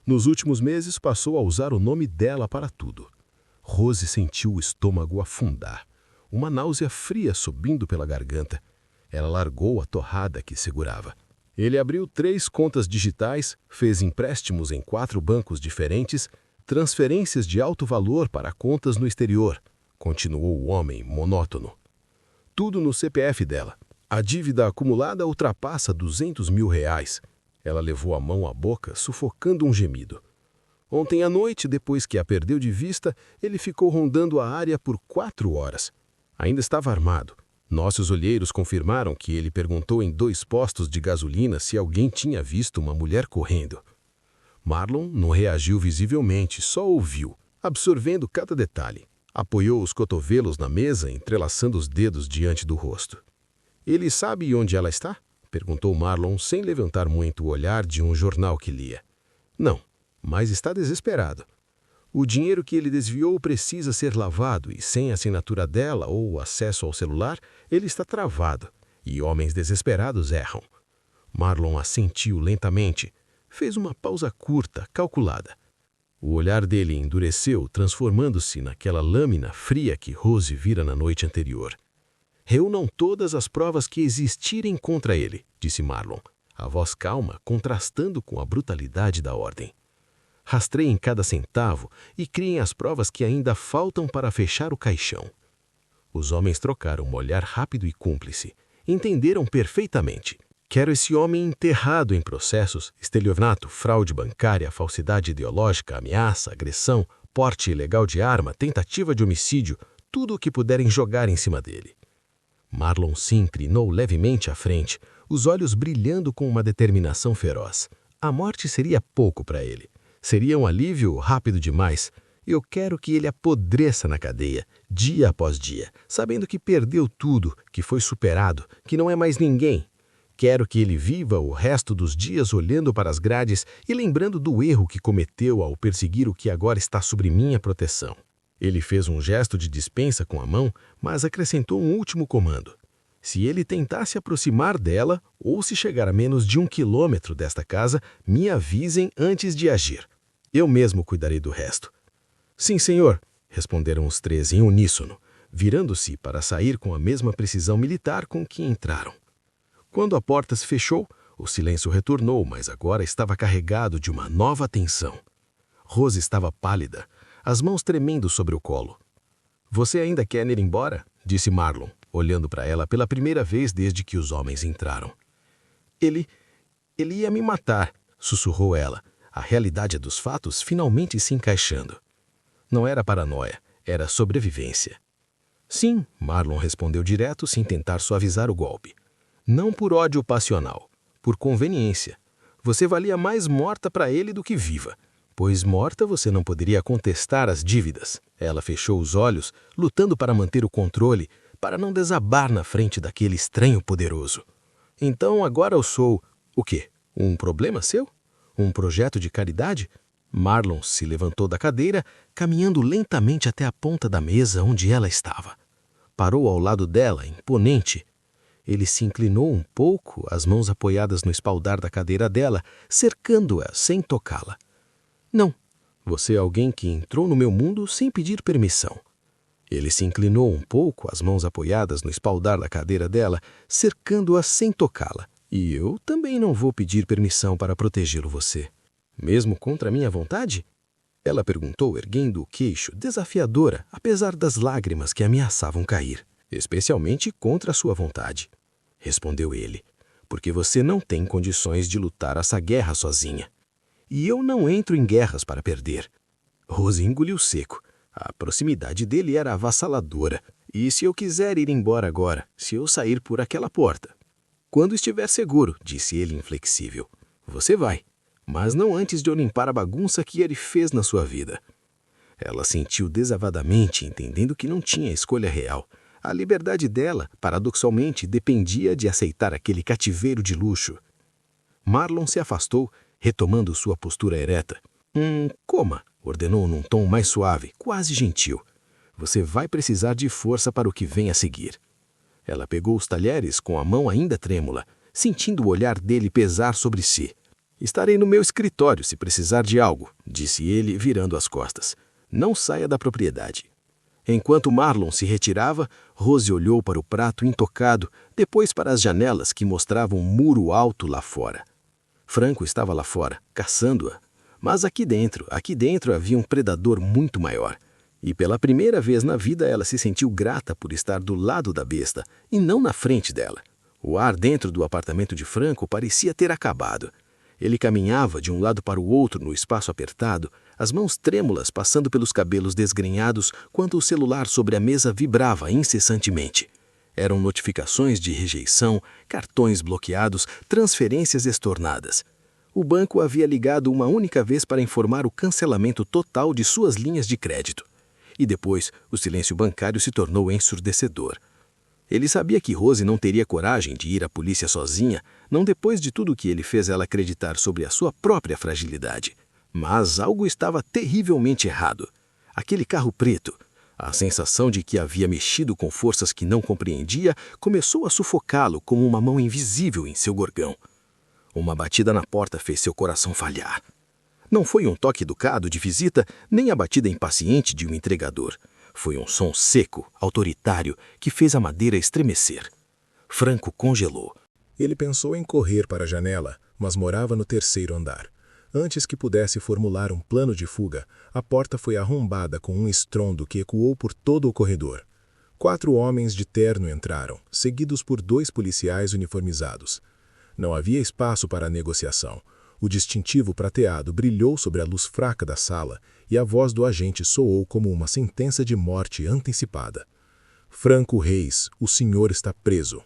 Nos últimos meses passou a usar o nome dela para tudo. Rose sentiu o estômago afundar. uma náusea fria subindo pela garganta. Ela largou a torrada que segurava. Ele abriu 3 contas digitais, fez empréstimos em 4 bancos diferentes, transferências de alto valor para contas no exterior. Continuou o homem monótono. Tudo no CPF dela. A dívida acumulada ultrapassa R$200 mil. Ela levou a mão à boca, sufocando um gemido. Ontem à noite, depois que a perdeu de vista, ele ficou rondando a área por 4 horas. Ainda estava armado. Nossos olheiros confirmaram que ele perguntou em 2 postos de gasolina se alguém tinha visto uma mulher correndo. Marlon não reagiu visivelmente, só ouviu, absorvendo cada detalhe. Apoiou os cotovelos na mesa, entrelaçando os dedos diante do rosto. «Ele sabe onde ela está?» perguntou Marlon, sem levantar muito o olhar de um jornal que lia. «Não, mas está desesperado. O dinheiro que ele desviou precisa ser lavado e, sem a assinatura dela ou acesso ao celular, ele está travado. E homens desesperados erram.» Marlon assentiu lentamente. Fez uma pausa curta, calculada. O olhar dele endureceu, transformando-se naquela lâmina fria que Rose vira na noite anterior. «Reúnam todas as provas que existirem contra ele», disse Marlon, a voz calma, contrastando com a brutalidade da ordem. «Rastreiem cada centavo e criem as provas que ainda faltam para fechar o caixão.» Os homens trocaram um olhar rápido e cúmplice. Entenderam perfeitamente. «Quero esse homem enterrado em processos, estelionato, fraude bancária, falsidade ideológica, ameaça, agressão, porte ilegal de arma, tentativa de homicídio, tudo o que puderem jogar em cima dele.» Marlon se inclinou levemente à frente, os olhos brilhando com uma determinação feroz. A morte seria pouco para ele. Seria um alívio rápido demais. Eu quero que ele apodreça na cadeia, dia após dia, sabendo que perdeu tudo, que foi superado, que não é mais ninguém. Quero que ele viva o resto dos dias olhando para as grades e lembrando do erro que cometeu ao perseguir o que agora está sob minha proteção. Ele fez um gesto de dispensa com a mão, mas acrescentou um último comando. Se ele tentar se aproximar dela, ou se chegar a menos de 1 quilômetro desta casa, me avisem antes de agir. Eu mesmo cuidarei do resto. Sim, senhor, responderam os 3 em uníssono, virando-se para sair com a mesma precisão militar com que entraram. Quando a porta se fechou, o silêncio retornou, mas agora estava carregado de uma nova tensão. Rose estava pálida, as mãos tremendo sobre o colo. Você ainda quer ir embora? Disse Marlon, olhando para ela pela primeira vez desde que os homens entraram. Ele ia me matar, sussurrou ela, a realidade dos fatos finalmente se encaixando. Não era paranoia, era sobrevivência. Sim, Marlon respondeu direto sem tentar suavizar o golpe. Não por ódio passional, por conveniência. Você valia mais morta para ele do que viva, pois morta você não poderia contestar as dívidas. Ela fechou os olhos, lutando para manter o controle, para não desabar na frente daquele estranho poderoso. Então agora eu sou... o quê? Um problema seu? Um projeto de caridade? Marlon se levantou da cadeira, caminhando lentamente até a ponta da mesa onde ela estava. Parou ao lado dela, imponente. Ele se inclinou um pouco, as mãos apoiadas no espaldar da cadeira dela, cercando-a sem tocá-la. Não, você é alguém que entrou no meu mundo sem pedir permissão. Ele se inclinou um pouco, as mãos apoiadas no espaldar da cadeira dela, cercando-a sem tocá-la. E eu também não vou pedir permissão para protegê-lo você. Mesmo contra minha vontade? Ela perguntou, erguendo o queixo, desafiadora, apesar das lágrimas que ameaçavam cair. Especialmente contra a sua vontade. Respondeu ele, porque você não tem condições de lutar essa guerra sozinha. E eu não entro em guerras para perder. Rose engoliu seco. A proximidade dele era avassaladora. E se eu quiser ir embora agora, se eu sair por aquela porta? Quando estiver seguro, disse ele inflexível. Você vai, mas não antes de eu limpar a bagunça que ele fez na sua vida. Ela sentiu desavadamente, entendendo que não tinha escolha real. A liberdade dela, paradoxalmente, dependia de aceitar aquele cativeiro de luxo. Marlon se afastou, retomando sua postura ereta. Coma, ordenou num tom mais suave, quase gentil. Você vai precisar de força para o que vem a seguir. Ela pegou os talheres com a mão ainda trêmula, sentindo o olhar dele pesar sobre si. Estarei no meu escritório se precisar de algo, disse ele, virando as costas. Não saia da propriedade. Enquanto Marlon se retirava, Rose olhou para o prato intocado, depois para as janelas que mostravam um muro alto lá fora. Franco estava lá fora, caçando-a. Mas aqui dentro havia um predador muito maior. E pela primeira vez na vida ela se sentiu grata por estar do lado da besta e não na frente dela. O ar dentro do apartamento de Franco parecia ter acabado. Ele caminhava de um lado para o outro no espaço apertado, as mãos trêmulas passando pelos cabelos desgrenhados, quando o celular sobre a mesa vibrava incessantemente. Eram notificações de rejeição, cartões bloqueados, transferências estornadas. O banco havia ligado uma única vez para informar o cancelamento total de suas linhas de crédito. E depois, o silêncio bancário se tornou ensurdecedor. Ele sabia que Rose não teria coragem de ir à polícia sozinha, não depois de tudo que ele fez ela acreditar sobre a sua própria fragilidade. Mas algo estava terrivelmente errado. Aquele carro preto, a sensação de que havia mexido com forças que não compreendia, começou a sufocá-lo como uma mão invisível em seu gorgão. Uma batida na porta fez seu coração falhar. Não foi um toque educado de visita, nem a batida impaciente de um entregador. Foi um som seco, autoritário, que fez a madeira estremecer. Franco congelou. Ele pensou em correr para a janela, mas morava no terceiro andar. Antes que pudesse formular um plano de fuga, a porta foi arrombada com um estrondo que ecoou por todo o corredor. 4 homens de terno entraram, seguidos por 2 policiais uniformizados. Não havia espaço para a negociação. O distintivo prateado brilhou sobre a luz fraca da sala e a voz do agente soou como uma sentença de morte antecipada. Franco Reis, o senhor está preso.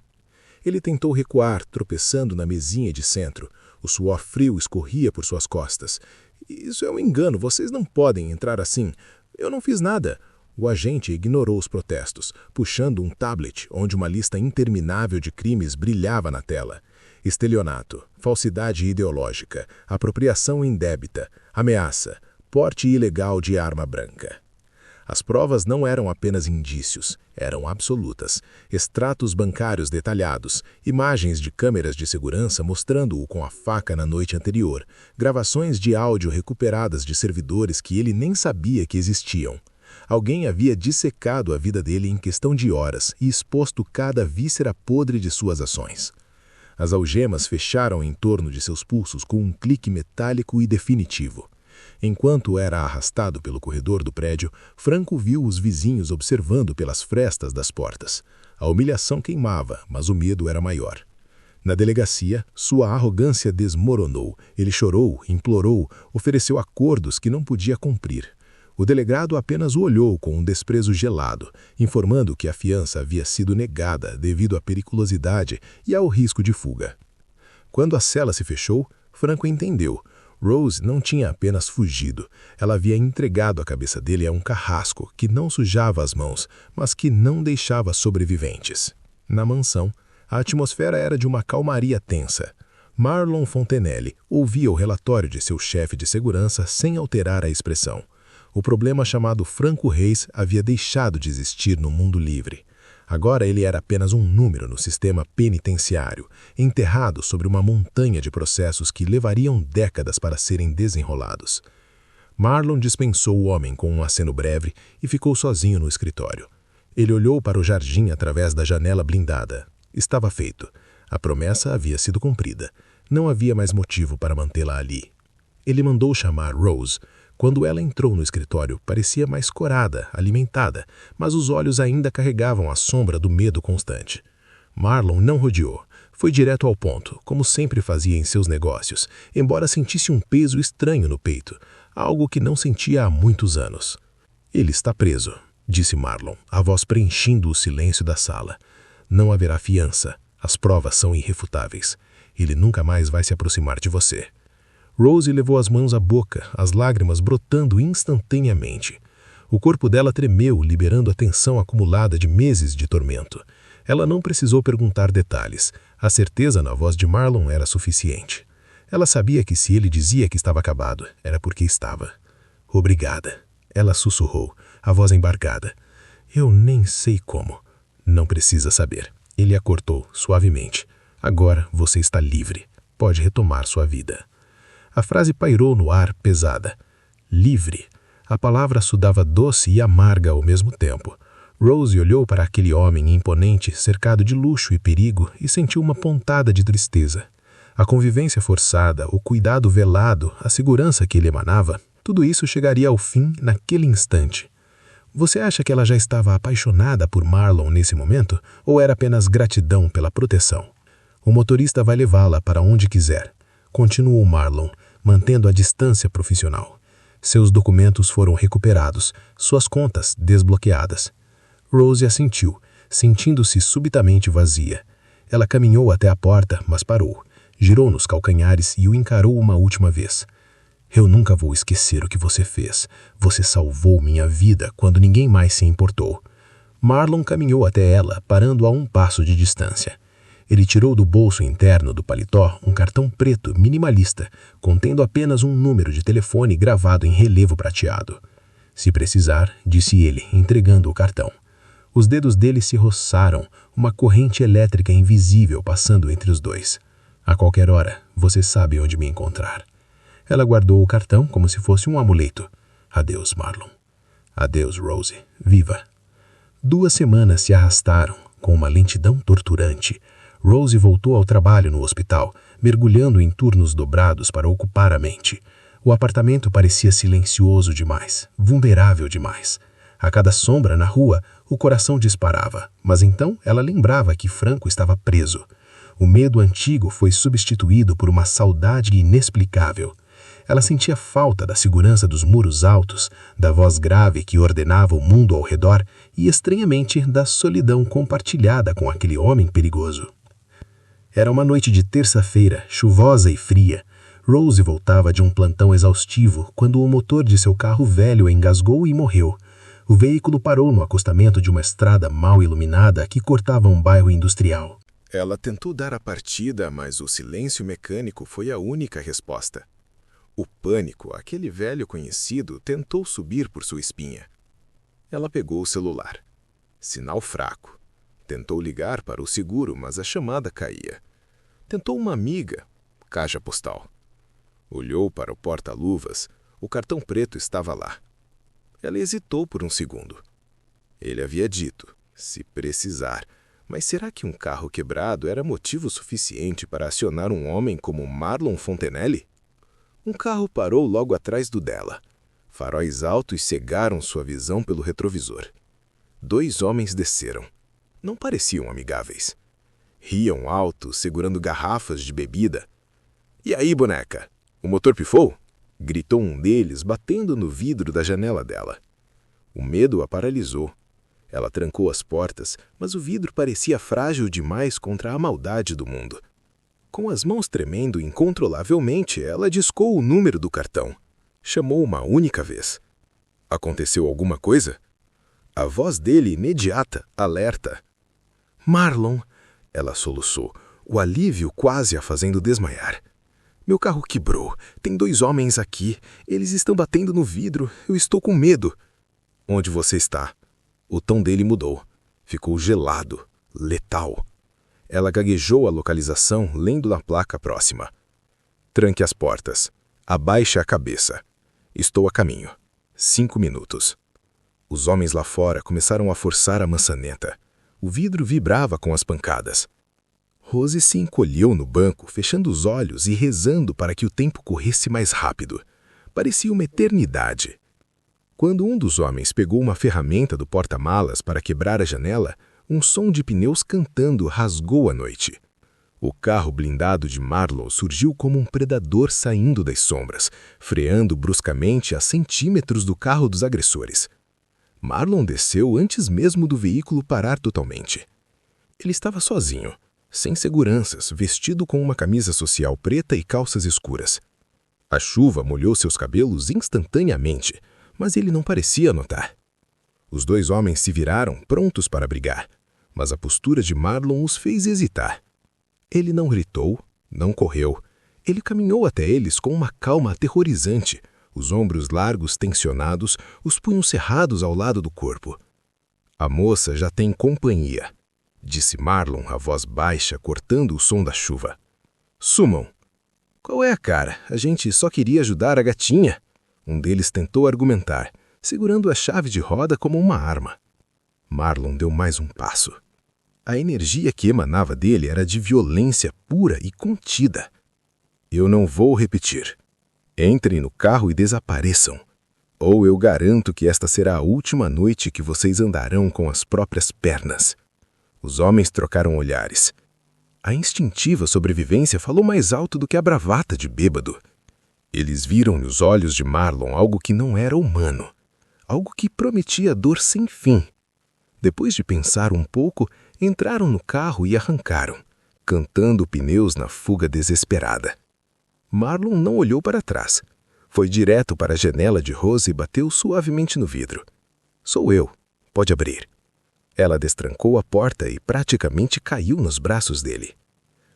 Ele tentou recuar, tropeçando na mesinha de centro. O suor frio escorria por suas costas. Isso é um engano, vocês não podem entrar assim. Eu não fiz nada. O agente ignorou os protestos, puxando um tablet onde uma lista interminável de crimes brilhava na tela. Estelionato, falsidade ideológica, apropriação indébita, ameaça, porte ilegal de arma branca. As provas não eram apenas indícios, eram absolutas. Extratos bancários detalhados, imagens de câmeras de segurança mostrando-o com a faca na noite anterior, gravações de áudio recuperadas de servidores que ele nem sabia que existiam. Alguém havia dissecado a vida dele em questão de horas e exposto cada víscera podre de suas ações. As algemas fecharam em torno de seus pulsos com um clique metálico e definitivo. Enquanto era arrastado pelo corredor do prédio, Franco viu os vizinhos observando pelas frestas das portas. A humilhação queimava, mas o medo era maior. Na delegacia, sua arrogância desmoronou. Ele chorou, implorou, ofereceu acordos que não podia cumprir. O delegado apenas o olhou com um desprezo gelado, informando que a fiança havia sido negada devido à periculosidade e ao risco de fuga. Quando a cela se fechou, Franco entendeu. Rose não tinha apenas fugido, ela havia entregado a cabeça dele a um carrasco que não sujava as mãos, mas que não deixava sobreviventes. Na mansão, a atmosfera era de uma calmaria tensa. Marlon Fontenelle ouvia o relatório de seu chefe de segurança sem alterar a expressão. O problema chamado Franco Reis havia deixado de existir no mundo livre. Agora ele era apenas um número no sistema penitenciário, enterrado sobre uma montanha de processos que levariam décadas para serem desenrolados. Marlon dispensou o homem com um aceno breve e ficou sozinho no escritório. Ele olhou para o jardim através da janela blindada. Estava feito. A promessa havia sido cumprida. Não havia mais motivo para mantê-la ali. Ele mandou chamar Rose. Quando ela entrou no escritório, parecia mais corada, alimentada, mas os olhos ainda carregavam a sombra do medo constante. Marlon não rodeou. Foi direto ao ponto, como sempre fazia em seus negócios, embora sentisse um peso estranho no peito, algo que não sentia há muitos anos. Ele está preso, disse Marlon, a voz preenchendo o silêncio da sala. Não haverá fiança. As provas são irrefutáveis. Ele nunca mais vai se aproximar de você. Rose levou as mãos à boca, as lágrimas brotando instantaneamente. O corpo dela tremeu, liberando a tensão acumulada de meses de tormento. Ela não precisou perguntar detalhes. A certeza na voz de Marlon era suficiente. Ela sabia que se ele dizia que estava acabado, era porque estava. Obrigada. Ela sussurrou, a voz embargada. Eu nem sei como. Não precisa saber. Ele a cortou, suavemente. Agora você está livre. Pode retomar sua vida. A frase pairou no ar pesada. Livre. A palavra sudava doce e amarga ao mesmo tempo. Rose olhou para aquele homem imponente, cercado de luxo e perigo, e sentiu uma pontada de tristeza. A convivência forçada, o cuidado velado, a segurança que ele emanava, tudo isso chegaria ao fim naquele instante. Você acha que ela já estava apaixonada por Marlon nesse momento, ou era apenas gratidão pela proteção? O motorista vai levá-la para onde quiser, continuou Marlon, mantendo a distância profissional. Seus documentos foram recuperados, suas contas desbloqueadas. Rose assentiu, sentindo-se subitamente vazia. Ela caminhou até a porta, mas parou. Girou nos calcanhares e o encarou uma última vez. Eu nunca vou esquecer o que você fez. Você salvou minha vida quando ninguém mais se importou. Marlon caminhou até ela, parando a um passo de distância. Ele tirou do bolso interno do paletó um cartão preto minimalista, contendo apenas um número de telefone gravado em relevo prateado. Se precisar, disse ele, entregando o cartão. Os dedos dele se roçaram, uma corrente elétrica invisível passando entre os dois. A qualquer hora, você sabe onde me encontrar. Ela guardou o cartão como se fosse um amuleto. Adeus, Marlon. Adeus, Rose. Viva. 2 semanas se arrastaram, com uma lentidão torturante. Rose voltou ao trabalho no hospital, mergulhando em turnos dobrados para ocupar a mente. O apartamento parecia silencioso demais, vulnerável demais. A cada sombra na rua, o coração disparava, mas então ela lembrava que Franco estava preso. O medo antigo foi substituído por uma saudade inexplicável. Ela sentia falta da segurança dos muros altos, da voz grave que ordenava o mundo ao redor e, estranhamente, da solidão compartilhada com aquele homem perigoso. Era uma noite de terça-feira, chuvosa e fria. Rose voltava de um plantão exaustivo quando o motor de seu carro velho engasgou e morreu. O veículo parou no acostamento de uma estrada mal iluminada que cortava um bairro industrial. Ela tentou dar a partida, mas o silêncio mecânico foi a única resposta. O pânico, aquele velho conhecido, tentou subir por sua espinha. Ela pegou o celular. Sinal fraco. Tentou ligar para o seguro, mas a chamada caía. Tentou uma amiga. Caixa postal. Olhou para o porta-luvas. O cartão preto estava lá. Ela hesitou por um segundo. Ele havia dito, se precisar. Mas será que um carro quebrado era motivo suficiente para acionar um homem como Marlon Fontenelle? Um carro parou logo atrás do dela. Faróis altos cegaram sua visão pelo retrovisor. 2 homens desceram. Não pareciam amigáveis. Riam alto, segurando garrafas de bebida. "E aí, boneca? O motor pifou?" gritou um deles, batendo no vidro da janela dela. O medo a paralisou. Ela trancou as portas, mas o vidro parecia frágil demais contra a maldade do mundo. Com as mãos tremendo incontrolavelmente, ela discou o número do cartão. Chamou uma única vez. Aconteceu alguma coisa? A voz dele imediata, alerta. "Marlon!" Ela soluçou, o alívio quase a fazendo desmaiar. "Meu carro quebrou. Tem 2 homens aqui. Eles estão batendo no vidro. Eu estou com medo." "Onde você está?" O tom dele mudou. Ficou gelado, letal. Ela gaguejou a localização, lendo na placa próxima. "Tranque as portas. Abaixe a cabeça. Estou a caminho. 5 minutos." Os homens lá fora começaram a forçar a maçaneta. O vidro vibrava com as pancadas. Rose se encolheu no banco, fechando os olhos e rezando para que o tempo corresse mais rápido. Parecia uma eternidade. Quando um dos homens pegou uma ferramenta do porta-malas para quebrar a janela, um som de pneus cantando rasgou a noite. O carro blindado de Marlon surgiu como um predador saindo das sombras, freando bruscamente a centímetros do carro dos agressores. Marlon desceu antes mesmo do veículo parar totalmente. Ele estava sozinho, sem seguranças, vestido com uma camisa social preta e calças escuras. A chuva molhou seus cabelos instantaneamente, mas ele não parecia notar. Os 2 homens se viraram, prontos para brigar, mas a postura de Marlon os fez hesitar. Ele não gritou, não correu. Ele caminhou até eles com uma calma aterrorizante, os ombros largos tensionados, os punhos cerrados ao lado do corpo. "A moça já tem companhia", disse Marlon, a voz baixa, cortando o som da chuva. "Sumam." "Qual é a cara? A gente só queria ajudar a gatinha." Um deles tentou argumentar, segurando a chave de roda como uma arma. Marlon deu mais um passo. A energia que emanava dele era de violência pura e contida. Eu não vou repetir. Entrem no carro e desapareçam. Ou eu garanto que esta será a última noite que vocês andarão com as próprias pernas. Os homens trocaram olhares. A instintiva sobrevivência falou mais alto do que a bravata de bêbado. Eles viram nos olhos de Marlon algo que não era humano, algo que prometia dor sem fim. Depois de pensar um pouco, entraram no carro e arrancaram, cantando pneus na fuga desesperada. Marlon não olhou para trás. Foi direto para a janela de Rose e bateu suavemente no vidro. Sou eu. Pode abrir. Ela destrancou a porta e praticamente caiu nos braços dele.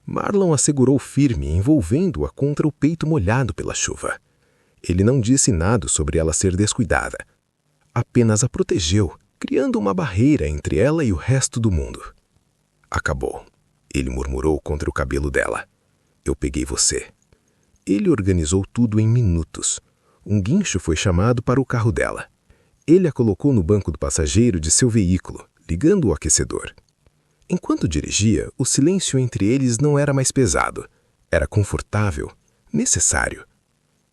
Marlon a segurou firme, envolvendo-a contra o peito molhado pela chuva. Ele não disse nada sobre ela ser descuidada. Apenas a protegeu, criando uma barreira entre ela e o resto do mundo. Acabou. Ele murmurou contra o cabelo dela. Eu peguei você. Ele organizou tudo em minutos. Um guincho foi chamado para o carro dela. Ele a colocou no banco do passageiro de seu veículo, ligando o aquecedor. Enquanto dirigia, o silêncio entre eles não era mais pesado. Era confortável, necessário.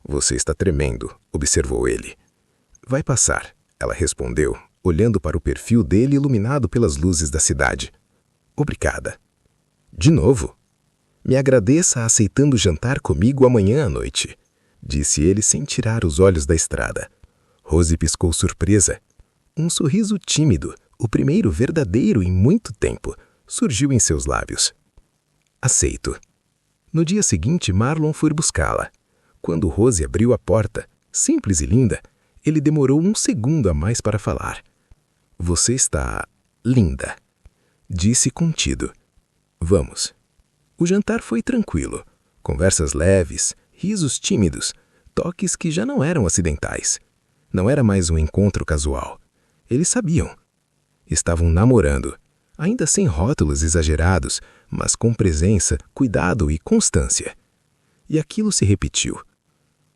Você está tremendo, observou ele. Vai passar, ela respondeu, olhando para o perfil dele iluminado pelas luzes da cidade. Obrigada. De novo? Me agradeça aceitando jantar comigo amanhã à noite, disse ele sem tirar os olhos da estrada. Rose piscou surpresa. Um sorriso tímido, o primeiro verdadeiro em muito tempo, surgiu em seus lábios. Aceito. No dia seguinte, Marlon foi buscá-la. Quando Rose abriu a porta, simples e linda, ele demorou um segundo a mais para falar. Você está linda, disse contido. Vamos. O jantar foi tranquilo. Conversas leves, risos tímidos, toques que já não eram acidentais. Não era mais um encontro casual. Eles sabiam. Estavam namorando, ainda sem rótulos exagerados, mas com presença, cuidado e constância. E aquilo se repetiu.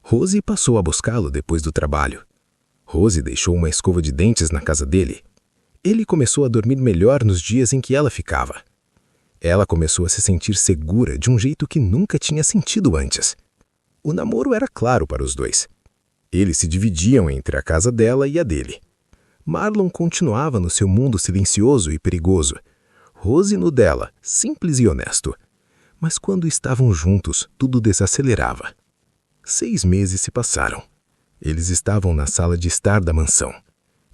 Rose passou a buscá-lo depois do trabalho. Rose deixou uma escova de dentes na casa dele. Ele começou a dormir melhor nos dias em que ela ficava. Ela começou a se sentir segura de um jeito que nunca tinha sentido antes. O namoro era claro para os dois. Eles se dividiam entre a casa dela e a dele. Marlon continuava no seu mundo silencioso e perigoso. Rose no dela, simples e honesto. Mas quando estavam juntos, tudo desacelerava. 6 meses se passaram. Eles estavam na sala de estar da mansão.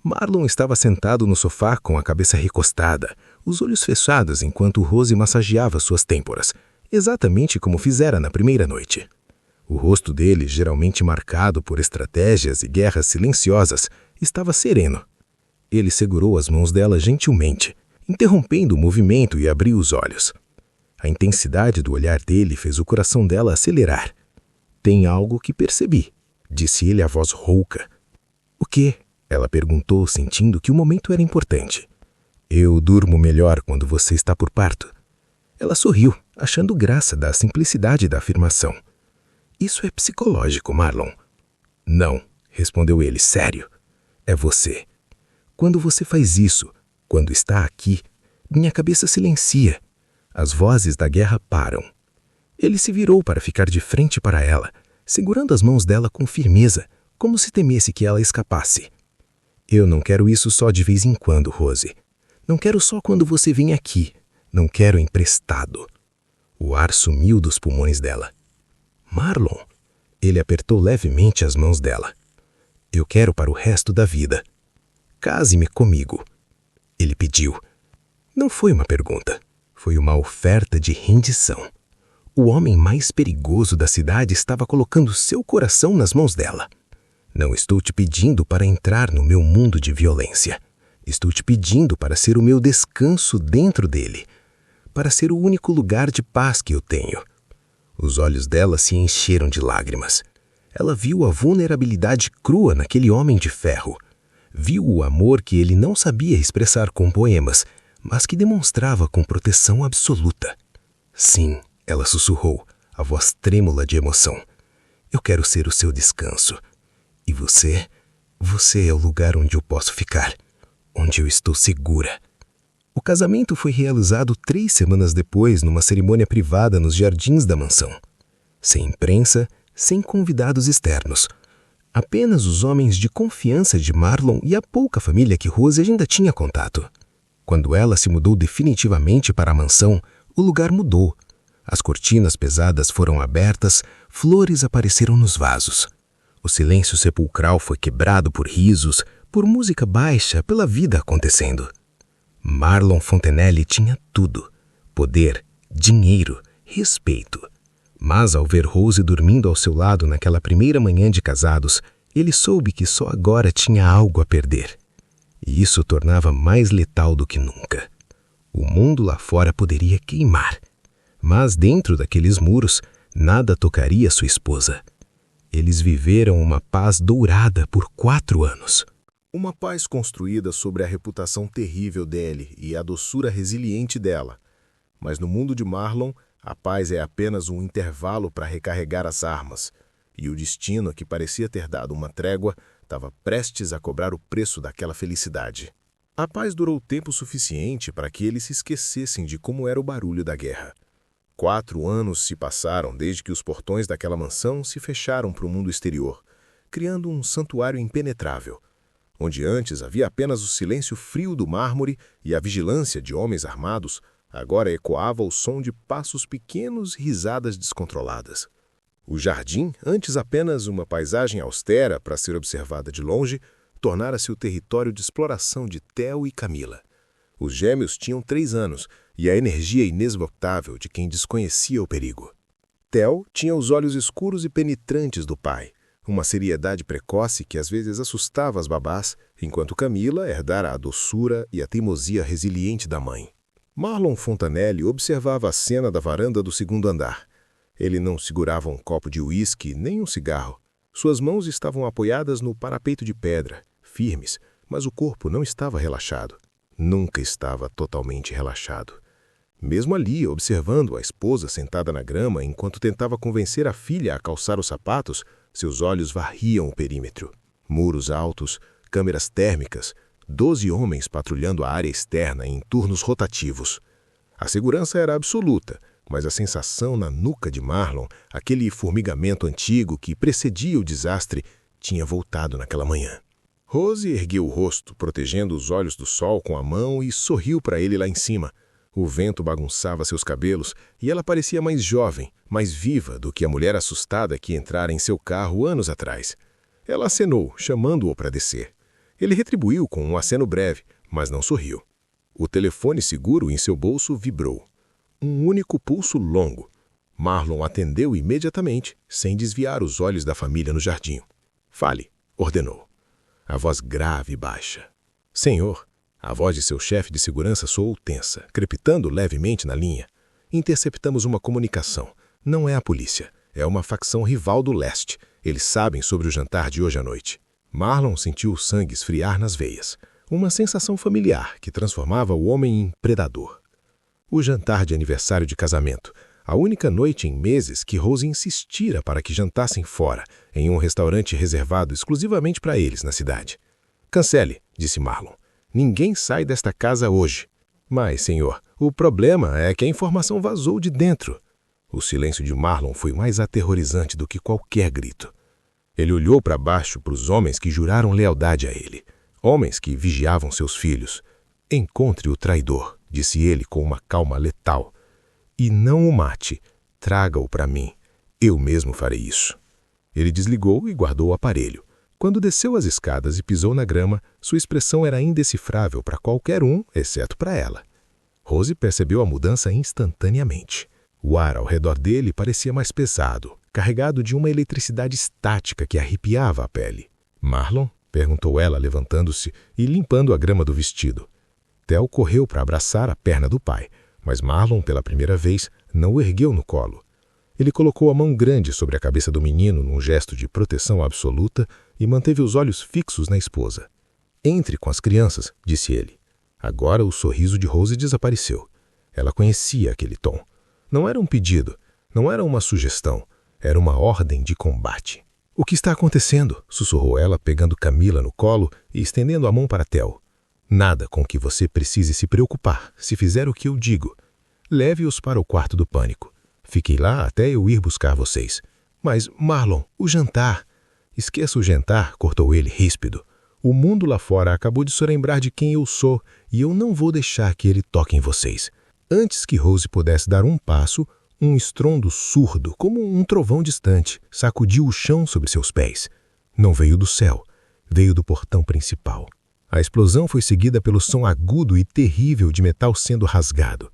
Marlon estava sentado no sofá com a cabeça recostada, os olhos fechados enquanto Rose massageava suas têmporas, exatamente como fizera na primeira noite. O rosto dele, geralmente marcado por estratégias e guerras silenciosas, estava sereno. Ele segurou as mãos dela gentilmente, interrompendo o movimento e abriu os olhos. A intensidade do olhar dele fez o coração dela acelerar. Tem algo que percebi, disse ele a voz rouca. O quê? Ela perguntou, sentindo que o momento era importante. Eu durmo melhor quando você está por perto. Ela sorriu, achando graça da simplicidade da afirmação. Isso é psicológico, Marlon. Não, respondeu ele, sério. É você. Quando você faz isso, quando está aqui, minha cabeça silencia. As vozes da guerra param. Ele se virou para ficar de frente para ela, segurando as mãos dela com firmeza, como se temesse que ela escapasse. Eu não quero isso só de vez em quando, Rose. Não quero só quando você vem aqui. Não quero emprestado. O ar sumiu dos pulmões dela. Marlon. Ele apertou levemente as mãos dela. Eu quero para o resto da vida. Case-me comigo. Ele pediu. Não foi uma pergunta. Foi uma oferta de rendição. O homem mais perigoso da cidade estava colocando seu coração nas mãos dela. Não estou te pedindo para entrar no meu mundo de violência. Estou te pedindo para ser o meu descanso dentro dele, para ser o único lugar de paz que eu tenho. Os olhos dela se encheram de lágrimas. Ela viu a vulnerabilidade crua naquele homem de ferro. Viu o amor que ele não sabia expressar com poemas, mas que demonstrava com proteção absoluta. Sim, ela sussurrou, a voz trêmula de emoção. Eu quero ser o seu descanso. E você Você é o lugar onde eu posso ficar, onde eu estou segura. O casamento foi realizado 3 semanas depois numa cerimônia privada nos jardins da mansão. Sem imprensa, sem convidados externos. Apenas os homens de confiança de Marlon e a pouca família que Rose ainda tinha contato. Quando ela se mudou definitivamente para a mansão, o lugar mudou. As cortinas pesadas foram abertas, flores apareceram nos vasos. O silêncio sepulcral foi quebrado por risos, por música baixa, pela vida acontecendo. Marlon Fontenelle tinha tudo: poder, dinheiro, respeito. Mas ao ver Rose dormindo ao seu lado naquela primeira manhã de casados, ele soube que só agora tinha algo a perder. E isso o tornava mais letal do que nunca. O mundo lá fora poderia queimar. Mas dentro daqueles muros, nada tocaria sua esposa. Eles viveram uma paz dourada por 4 anos. Uma paz construída sobre a reputação terrível dele e a doçura resiliente dela. Mas no mundo de Marlon, a paz é apenas um intervalo para recarregar as armas. E o destino, que parecia ter dado uma trégua, estava prestes a cobrar o preço daquela felicidade. A paz durou tempo suficiente para que eles se esquecessem de como era o barulho da guerra. 4 anos se passaram desde que os portões daquela mansão se fecharam para o mundo exterior, criando um santuário impenetrável. Onde antes havia apenas o silêncio frio do mármore e a vigilância de homens armados, agora ecoava o som de passos pequenos e risadas descontroladas. O jardim, antes apenas uma paisagem austera para ser observada de longe, tornara-se o território de exploração de Theo e Camila. Os gêmeos tinham 3 anos e a energia inesgotável de quem desconhecia o perigo. Theo tinha os olhos escuros e penetrantes do pai, uma seriedade precoce que às vezes assustava as babás, enquanto Camila herdara a doçura e a teimosia resiliente da mãe. Marlon Fontenelle observava a cena da varanda do 2º andar. Ele não segurava um copo de uísque nem um cigarro. Suas mãos estavam apoiadas no parapeito de pedra, firmes, mas o corpo não estava relaxado. Nunca estava totalmente relaxado. Mesmo ali, observando a esposa sentada na grama enquanto tentava convencer a filha a calçar os sapatos, seus olhos varriam o perímetro. Muros altos, câmeras térmicas, 12 homens patrulhando a área externa em turnos rotativos. A segurança era absoluta, mas a sensação na nuca de Marlon, aquele formigamento antigo que precedia o desastre, tinha voltado naquela manhã. Rose ergueu o rosto, protegendo os olhos do sol com a mão, e sorriu para ele lá em cima. O vento bagunçava seus cabelos e ela parecia mais jovem, mais viva do que a mulher assustada que entrara em seu carro anos atrás. Ela acenou, chamando-o para descer. Ele retribuiu com um aceno breve, mas não sorriu. O telefone seguro em seu bolso vibrou. Um único pulso longo. Marlon atendeu imediatamente, sem desviar os olhos da família no jardim. "Fale", ordenou. A voz grave e baixa. "Senhor." A voz de seu chefe de segurança soou tensa, crepitando levemente na linha. "Interceptamos uma comunicação. Não é a polícia. É uma facção rival do leste. Eles sabem sobre o jantar de hoje à noite." Marlon sentiu o sangue esfriar nas veias. Uma sensação familiar que transformava o homem em predador. O jantar de aniversário de casamento. A única noite em meses que Rose insistira para que jantassem fora, em um restaurante reservado exclusivamente para eles na cidade. "Cancele", disse Marlon. "Ninguém sai desta casa hoje." "Mas, senhor, o problema é que a informação vazou de dentro." O silêncio de Marlon foi mais aterrorizante do que qualquer grito. Ele olhou para baixo para os homens que juraram lealdade a ele. Homens que vigiavam seus filhos. "Encontre o traidor", disse ele com uma calma letal. "E não o mate. Traga-o para mim. Eu mesmo farei isso." Ele desligou e guardou o aparelho. Quando desceu as escadas e pisou na grama, sua expressão era indecifrável para qualquer um, exceto para ela. Rose percebeu a mudança instantaneamente. O ar ao redor dele parecia mais pesado, carregado de uma eletricidade estática que arrepiava a pele. "Marlon?", perguntou ela, levantando-se e limpando a grama do vestido. Theo correu para abraçar a perna do pai, mas Marlon, pela primeira vez, não o ergueu no colo. Ele colocou a mão grande sobre a cabeça do menino num gesto de proteção absoluta e manteve os olhos fixos na esposa. "Entre com as crianças", disse ele. Agora o sorriso de Rose desapareceu. Ela conhecia aquele tom. Não era um pedido, não era uma sugestão, era uma ordem de combate. O que está acontecendo? Sussurrou ela, pegando Camila no colo e estendendo a mão para Theo. Nada com que você precise se preocupar, se fizer o que eu digo. Leve-os para o quarto do pânico. Fiquem lá até eu ir buscar vocês. Mas, Marlon, o jantar... Esqueça o jantar, cortou ele ríspido. O mundo lá fora acabou de se lembrar de quem eu sou e eu não vou deixar que ele toque em vocês. Antes que Rose pudesse dar um passo, um estrondo surdo, como um trovão distante, sacudiu o chão sobre seus pés. Não veio do céu, veio do portão principal. A explosão foi seguida pelo som agudo e terrível de metal sendo rasgado.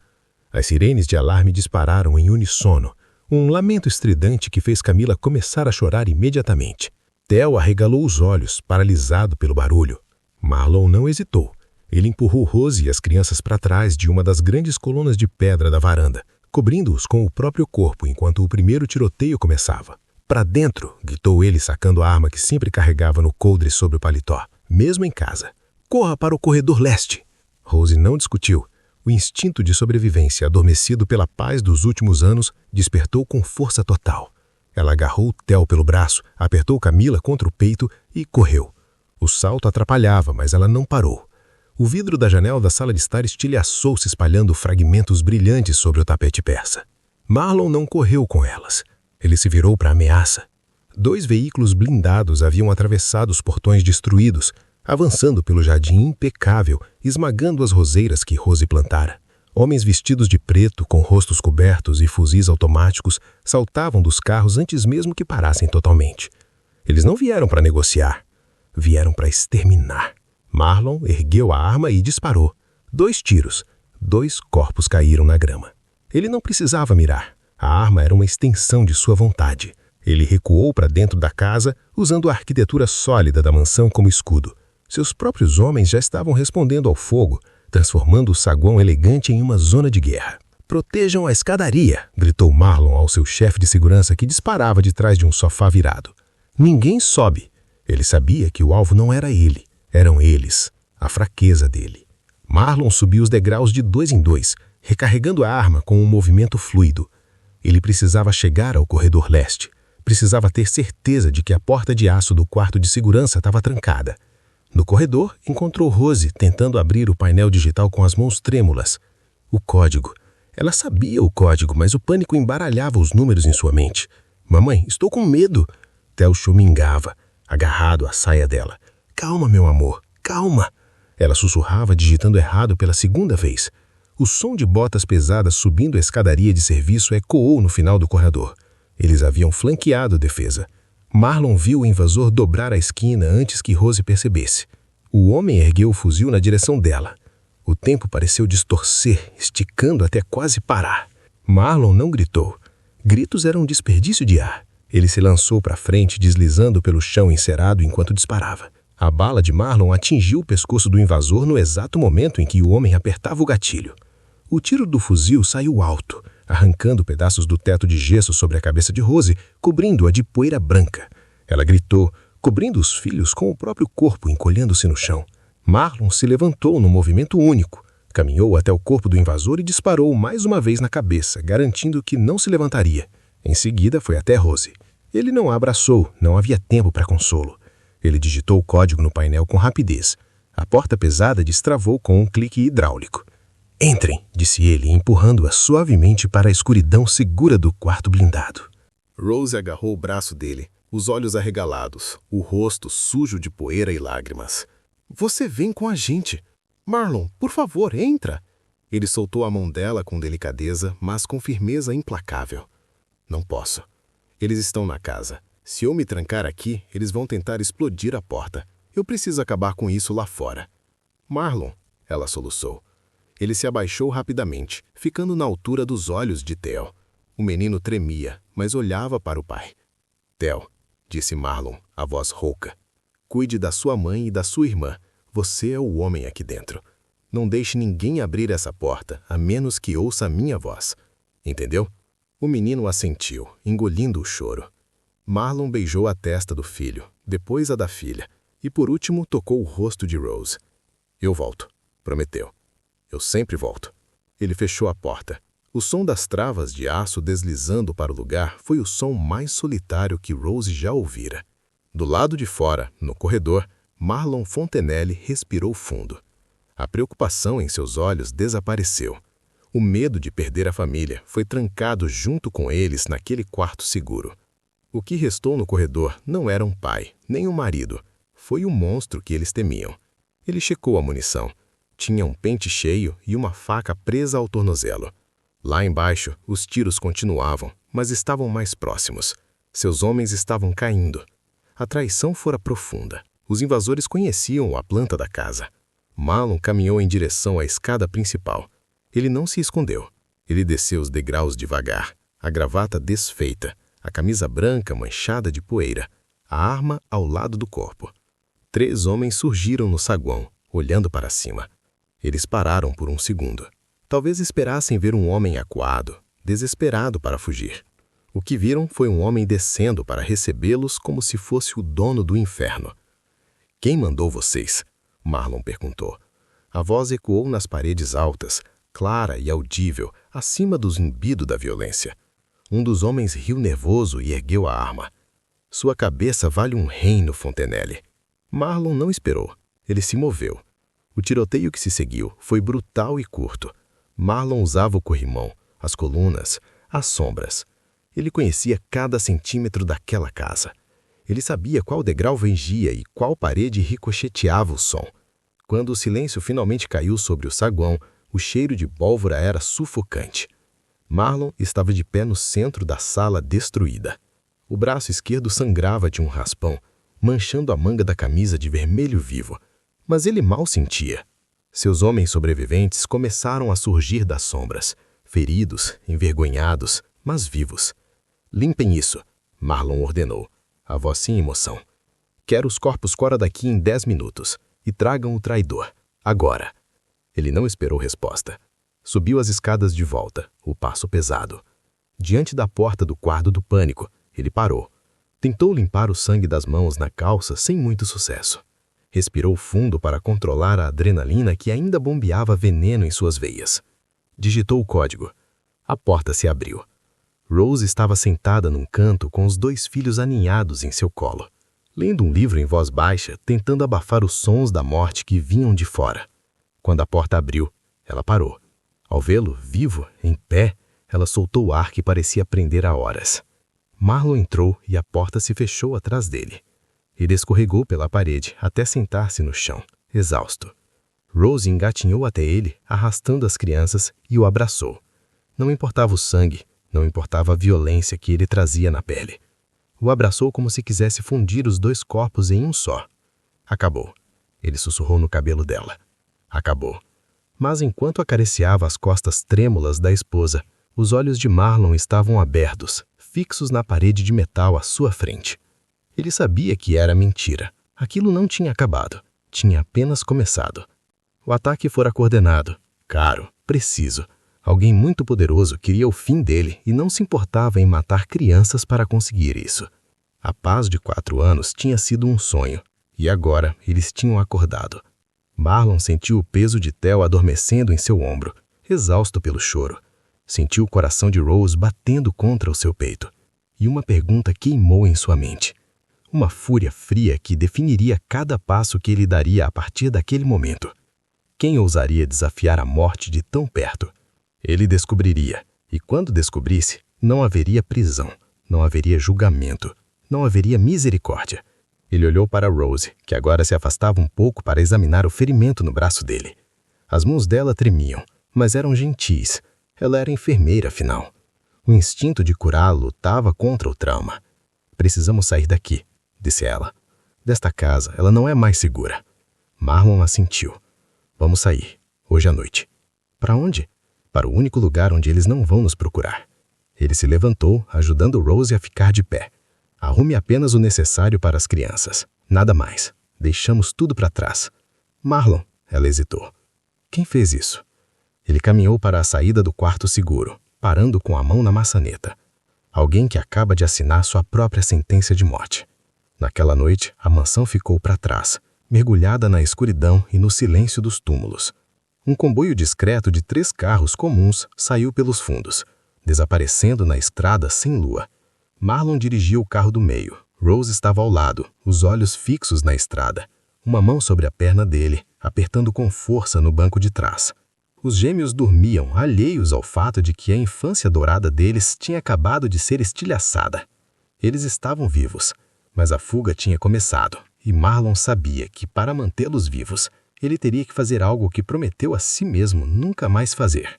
As sirenes de alarme dispararam em unissono, um lamento estridente que fez Camila começar a chorar imediatamente. Theo arregalou os olhos, paralisado pelo barulho. Marlon não hesitou. Ele empurrou Rose e as crianças para trás de uma das grandes colunas de pedra da varanda, cobrindo-os com o próprio corpo enquanto o primeiro tiroteio começava. Para dentro, gritou ele sacando a arma que sempre carregava no coldre sobre o paletó, mesmo em casa. Corra para o corredor leste. Rose não discutiu. O instinto de sobrevivência, adormecido pela paz dos últimos anos, despertou com força total. Ela agarrou Theo pelo braço, apertou Camila contra o peito e correu. O salto atrapalhava, mas ela não parou. O vidro da janela da sala de estar estilhaçou-se espalhando fragmentos brilhantes sobre o tapete persa. Marlon não correu com elas. Ele se virou para a ameaça. 2 veículos blindados haviam atravessado os portões destruídos, avançando pelo jardim impecável, esmagando as roseiras que Rose plantara. Homens vestidos de preto, com rostos cobertos e fuzis automáticos, saltavam dos carros antes mesmo que parassem totalmente. Eles não vieram para negociar. Vieram para exterminar. Marlon ergueu a arma e disparou. 2 tiros. 2 corpos caíram na grama. Ele não precisava mirar. A arma era uma extensão de sua vontade. Ele recuou para dentro da casa, usando a arquitetura sólida da mansão como escudo. Seus próprios homens já estavam respondendo ao fogo, transformando o saguão elegante em uma zona de guerra. Protejam a escadaria, gritou Marlon ao seu chefe de segurança que disparava de trás de um sofá virado. Ninguém sobe. Ele sabia que o alvo não era ele, eram eles, a fraqueza dele. Marlon subiu os degraus de 2 em 2, recarregando a arma com um movimento fluido. Ele precisava chegar ao corredor leste. Precisava ter certeza de que a porta de aço do quarto de segurança estava trancada. No corredor, encontrou Rose tentando abrir o painel digital com as mãos trêmulas. O código. Ela sabia o código, mas o pânico embaralhava os números em sua mente. Mamãe, estou com medo. Theo chumingava, agarrado à saia dela. Calma, meu amor, calma. Ela sussurrava, digitando errado pela 2ª vez. O som de botas pesadas subindo a escadaria de serviço ecoou no final do corredor. Eles haviam flanqueado a defesa. Marlon viu o invasor dobrar a esquina antes que Rose percebesse. O homem ergueu o fuzil na direção dela. O tempo pareceu distorcer, esticando até quase parar. Marlon não gritou. Gritos eram um desperdício de ar. Ele se lançou para frente, deslizando pelo chão encerado enquanto disparava. A bala de Marlon atingiu o pescoço do invasor no exato momento em que o homem apertava o gatilho. O tiro do fuzil saiu alto, arrancando pedaços do teto de gesso sobre a cabeça de Rose, cobrindo-a de poeira branca. Ela gritou, cobrindo os filhos com o próprio corpo, encolhendo-se no chão. Marlon se levantou num movimento único, caminhou até o corpo do invasor e disparou mais uma vez na cabeça, garantindo que não se levantaria. Em seguida, foi até Rose. Ele não a abraçou, não havia tempo para consolo. Ele digitou o código no painel com rapidez. A porta pesada destravou com um clique hidráulico. Entrem, disse ele, empurrando-a suavemente para a escuridão segura do quarto blindado. Rose agarrou o braço dele, os olhos arregalados, o rosto sujo de poeira e lágrimas. Você vem com a gente. Marlon, por favor, entra. Ele soltou a mão dela com delicadeza, mas com firmeza implacável. Não posso. Eles estão na casa. Se eu me trancar aqui, eles vão tentar explodir a porta. Eu preciso acabar com isso lá fora. Marlon, ela soluçou. Ele se abaixou rapidamente, ficando na altura dos olhos de Theo. O menino tremia, mas olhava para o pai. Theo, disse Marlon, a voz rouca. Cuide da sua mãe e da sua irmã. Você é o homem aqui dentro. Não deixe ninguém abrir essa porta, a menos que ouça a minha voz. Entendeu? O menino assentiu, engolindo o choro. Marlon beijou a testa do filho, depois a da filha, e por último tocou o rosto de Rose. Eu volto, prometeu. Eu sempre volto. Ele fechou a porta. O som das travas de aço deslizando para o lugar foi o som mais solitário que Rose já ouvira. Do lado de fora, no corredor, Marlon Fontenelle respirou fundo. A preocupação em seus olhos desapareceu. O medo de perder a família foi trancado junto com eles naquele quarto seguro. O que restou no corredor não era um pai, nem um marido. Foi o monstro que eles temiam. Ele checou a munição. Tinha um pente cheio e uma faca presa ao tornozelo. Lá embaixo, os tiros continuavam, mas estavam mais próximos. Seus homens estavam caindo. A traição fora profunda. Os invasores conheciam a planta da casa. Marlon caminhou em direção à escada principal. Ele não se escondeu. Ele desceu os degraus devagar, a gravata desfeita, a camisa branca manchada de poeira, a arma ao lado do corpo. 3 homens surgiram no saguão, olhando para cima. Eles pararam por um segundo. Talvez esperassem ver um homem acuado, desesperado para fugir. O que viram foi um homem descendo para recebê-los como se fosse o dono do inferno. "Quem mandou vocês?" Marlon perguntou. A voz ecoou nas paredes altas, clara e audível, acima do zumbido da violência. Um dos homens riu nervoso e ergueu a arma. "Sua cabeça vale um reino, Fontenelle." Marlon não esperou. Ele se moveu. O tiroteio que se seguiu foi brutal e curto. Marlon usava o corrimão, as colunas, as sombras. Ele conhecia cada centímetro daquela casa. Ele sabia qual degrau vengia e qual parede ricocheteava o som. Quando o silêncio finalmente caiu sobre o saguão, o cheiro de pólvora era sufocante. Marlon estava de pé no centro da sala destruída. O braço esquerdo sangrava de um raspão, manchando a manga da camisa de vermelho vivo. Mas ele mal sentia. Seus homens sobreviventes começaram a surgir das sombras, feridos, envergonhados, mas vivos. "Limpem isso", Marlon ordenou, a voz sem emoção. "Quero os corpos fora daqui em 10 minutos. E tragam o traidor. Agora." Ele não esperou resposta. Subiu as escadas de volta, o passo pesado. Diante da porta do quarto do pânico, ele parou. Tentou limpar o sangue das mãos na calça sem muito sucesso. Respirou fundo para controlar a adrenalina que ainda bombeava veneno em suas veias. Digitou o código. A porta se abriu. Rose estava sentada num canto com os 2 filhos aninhados em seu colo, lendo um livro em voz baixa, tentando abafar os sons da morte que vinham de fora. Quando a porta abriu, ela parou. Ao vê-lo, vivo, em pé, ela soltou o ar que parecia prender a horas. Marlon entrou e a porta se fechou atrás dele. Ele escorregou pela parede até sentar-se no chão, exausto. Rose engatinhou até ele, arrastando as crianças, e o abraçou. Não importava o sangue, não importava a violência que ele trazia na pele. O abraçou como se quisesse fundir os 2 corpos em um só. "Acabou." Ele sussurrou no cabelo dela. "Acabou." Mas enquanto acariciava as costas trêmulas da esposa, os olhos de Marlon estavam abertos, fixos na parede de metal à sua frente. Ele sabia que era mentira. Aquilo não tinha acabado. Tinha apenas começado. O ataque fora coordenado, caro, preciso. Alguém muito poderoso queria o fim dele e não se importava em matar crianças para conseguir isso. A paz de 4 anos tinha sido um sonho, e agora eles tinham acordado. Marlon sentiu o peso de Theo adormecendo em seu ombro, exausto pelo choro. Sentiu o coração de Rose batendo contra o seu peito. E uma pergunta queimou em sua mente. Uma fúria fria que definiria cada passo que ele daria a partir daquele momento. Quem ousaria desafiar a morte de tão perto? Ele descobriria, e quando descobrisse, não haveria prisão, não haveria julgamento, não haveria misericórdia. Ele olhou para Rose, que agora se afastava um pouco para examinar o ferimento no braço dele. As mãos dela tremiam, mas eram gentis. Ela era enfermeira, afinal. O instinto de curá-lo lutava contra o trauma. "Precisamos sair daqui", disse ela. "Desta casa, ela não é mais segura." Marlon assentiu. "Vamos sair, hoje à noite." "Para onde?" "Para o único lugar onde eles não vão nos procurar." Ele se levantou, ajudando Rose a ficar de pé. "Arrume apenas o necessário para as crianças. Nada mais. Deixamos tudo para trás." "Marlon", ela hesitou. "Quem fez isso?" Ele caminhou para a saída do quarto seguro, parando com a mão na maçaneta. Alguém que acaba de assinar sua própria sentença de morte. Naquela noite, a mansão ficou para trás, mergulhada na escuridão e no silêncio dos túmulos. Um comboio discreto de 3 carros comuns saiu pelos fundos, desaparecendo na estrada sem lua. Marlon dirigia o carro do meio, Rose estava ao lado, os olhos fixos na estrada, uma mão sobre a perna dele, apertando com força no banco de trás. Os gêmeos dormiam, alheios ao fato de que a infância dourada deles tinha acabado de ser estilhaçada. Eles estavam vivos, mas a fuga tinha começado, e Marlon sabia que, para mantê-los vivos, ele teria que fazer algo que prometeu a si mesmo nunca mais fazer.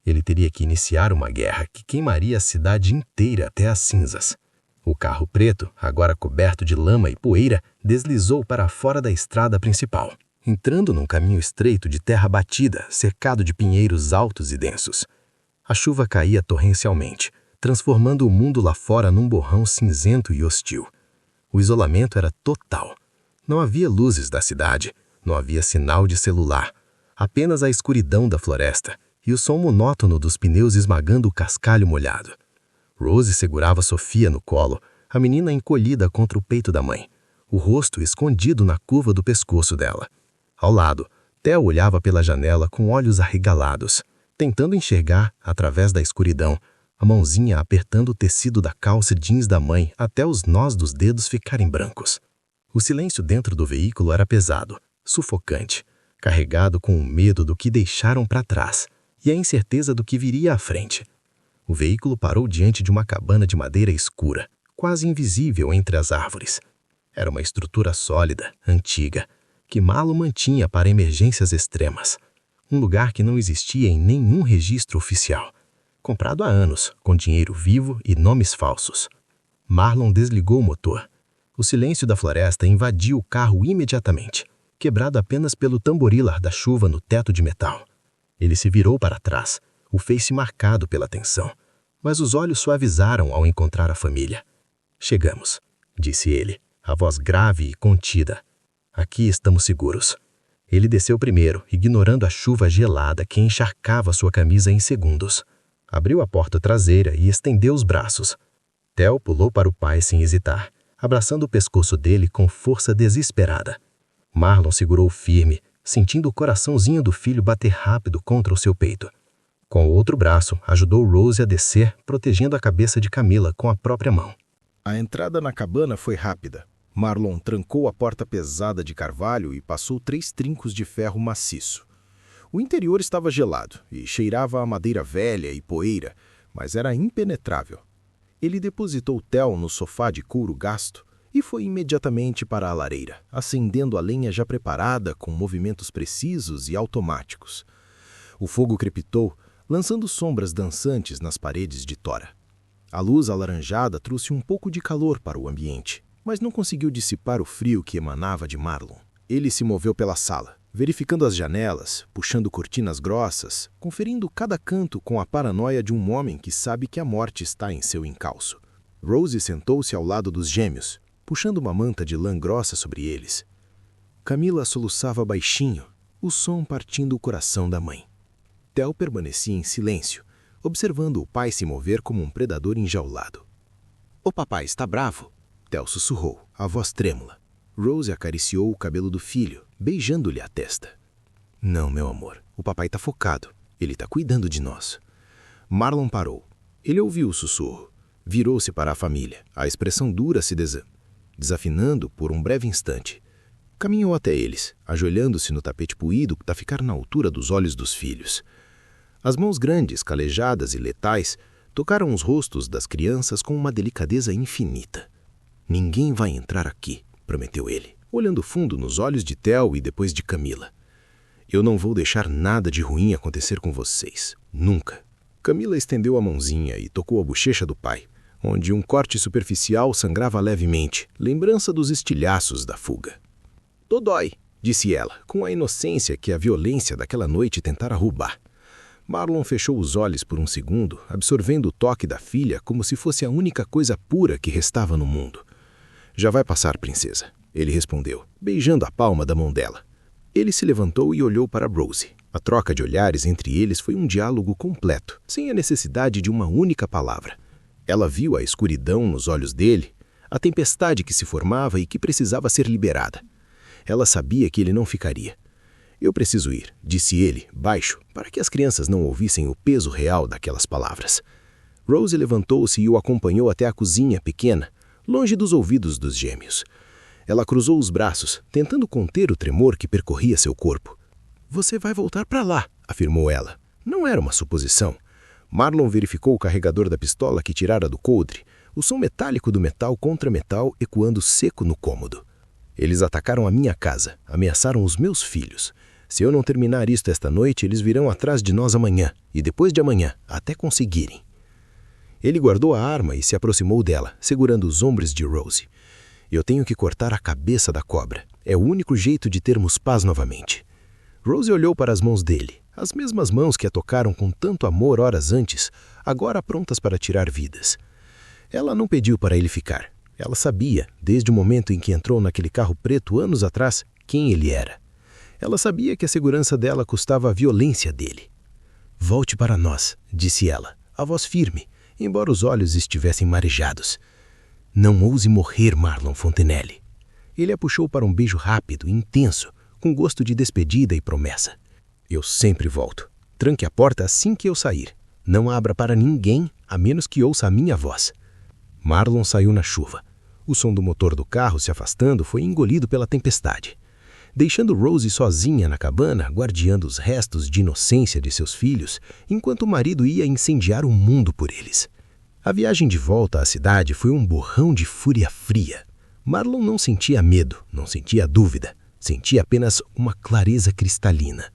Ele teria que iniciar uma guerra que queimaria a cidade inteira até as cinzas. O carro preto, agora coberto de lama e poeira, deslizou para fora da estrada principal, entrando num caminho estreito de terra batida, cercado de pinheiros altos e densos. A chuva caía torrencialmente, transformando o mundo lá fora num borrão cinzento e hostil. O isolamento era total. Não havia luzes da cidade, não havia sinal de celular, apenas a escuridão da floresta e o som monótono dos pneus esmagando o cascalho molhado. Rose segurava Sofia no colo, a menina encolhida contra o peito da mãe, o rosto escondido na curva do pescoço dela. Ao lado, Theo olhava pela janela com olhos arregalados, tentando enxergar, através da escuridão, a mãozinha apertando o tecido da calça jeans da mãe até os nós dos dedos ficarem brancos. O silêncio dentro do veículo era pesado, sufocante, carregado com o medo do que deixaram para trás e a incerteza do que viria à frente. O veículo parou diante de uma cabana de madeira escura, quase invisível entre as árvores. Era uma estrutura sólida, antiga, que Marlon mantinha para emergências extremas. Um lugar que não existia em nenhum registro oficial. Comprado há anos, com dinheiro vivo e nomes falsos. Marlon desligou o motor. O silêncio da floresta invadiu o carro imediatamente, quebrado apenas pelo tamborilar da chuva no teto de metal. Ele se virou para trás, o feice marcado pela tensão, mas os olhos suavizaram ao encontrar a família. Chegamos, disse ele, a voz grave e contida. Aqui estamos seguros. Ele desceu primeiro, ignorando a chuva gelada que encharcava sua camisa em segundos. Abriu a porta traseira e estendeu os braços. Theo pulou para o pai sem hesitar, abraçando o pescoço dele com força desesperada. Marlon segurou firme, sentindo o coraçãozinho do filho bater rápido contra o seu peito. Com o outro braço, ajudou Rose a descer, protegendo a cabeça de Camila com a própria mão. A entrada na cabana foi rápida. Marlon trancou a porta pesada de carvalho e passou 3 trincos de ferro maciço. O interior estava gelado e cheirava a madeira velha e poeira, mas era impenetrável. Ele depositou Theo no sofá de couro gasto e foi imediatamente para a lareira, acendendo a lenha já preparada com movimentos precisos e automáticos. O fogo crepitou, lançando sombras dançantes nas paredes de tora. A luz alaranjada trouxe um pouco de calor para o ambiente, mas não conseguiu dissipar o frio que emanava de Marlon. Ele se moveu pela sala, verificando as janelas, puxando cortinas grossas, conferindo cada canto com a paranoia de um homem que sabe que a morte está em seu encalço. Rose sentou-se ao lado dos gêmeos, puxando uma manta de lã grossa sobre eles. Camila soluçava baixinho, o som partindo o coração da mãe. Theo permanecia em silêncio, observando o pai se mover como um predador enjaulado. "O papai está bravo", Theo sussurrou, a voz trêmula. Rose acariciou o cabelo do filho, beijando-lhe a testa. "Não, meu amor, o papai está focado. Ele está cuidando de nós." Marlon parou. Ele ouviu o sussurro. Virou-se para a família, a expressão dura se desafinando por um breve instante. Caminhou até eles, ajoelhando-se no tapete poído para ficar na altura dos olhos dos filhos. As mãos grandes, calejadas e letais, tocaram os rostos das crianças com uma delicadeza infinita. "Ninguém vai entrar aqui", prometeu ele, olhando fundo nos olhos de Theo e depois de Camila. "Eu não vou deixar nada de ruim acontecer com vocês. Nunca." Camila estendeu a mãozinha e tocou a bochecha do pai, onde um corte superficial sangrava levemente, lembrança dos estilhaços da fuga. "Dodói", disse ela, com a inocência que a violência daquela noite tentara roubar. Marlon fechou os olhos por um segundo, absorvendo o toque da filha como se fosse a única coisa pura que restava no mundo. "Já vai passar, princesa", ele respondeu, beijando a palma da mão dela. Ele se levantou e olhou para Rose. A troca de olhares entre eles foi um diálogo completo, sem a necessidade de uma única palavra. Ela viu a escuridão nos olhos dele, a tempestade que se formava e que precisava ser liberada. Ela sabia que ele não ficaria. "Eu preciso ir", disse ele, baixo, para que as crianças não ouvissem o peso real daquelas palavras. Rose levantou-se e o acompanhou até a cozinha pequena, longe dos ouvidos dos gêmeos. Ela cruzou os braços, tentando conter o tremor que percorria seu corpo. "Você vai voltar para lá", afirmou ela. Não era uma suposição. Marlon verificou o carregador da pistola que tirara do coldre, o som metálico do metal contra metal ecoando seco no cômodo. Eles atacaram a minha casa, ameaçaram os meus filhos. Se eu não terminar isto esta noite, eles virão atrás de nós amanhã, e depois de amanhã, até conseguirem. Ele guardou a arma e se aproximou dela, segurando os ombros de Rose. Eu tenho que cortar a cabeça da cobra. É o único jeito de termos paz novamente. Rose olhou para as mãos dele, as mesmas mãos que a tocaram com tanto amor horas antes, agora prontas para tirar vidas. Ela não pediu para ele ficar. Ela sabia, desde o momento em que entrou naquele carro preto anos atrás, quem ele era. Ela sabia que a segurança dela custava a violência dele. "Volte para nós", disse ela, a voz firme, embora os olhos estivessem marejados. "Não ouse morrer, Marlon Fontenelle." Ele a puxou para um beijo rápido e intenso, com gosto de despedida e promessa. "Eu sempre volto. Tranque a porta assim que eu sair. Não abra para ninguém, a menos que ouça a minha voz." Marlon saiu na chuva. O som do motor do carro se afastando foi engolido pela tempestade. Deixando Rose sozinha na cabana, guardiando os restos de inocência de seus filhos, enquanto o marido ia incendiar o mundo por eles. A viagem de volta à cidade foi um borrão de fúria fria. Marlon não sentia medo, não sentia dúvida, sentia apenas uma clareza cristalina.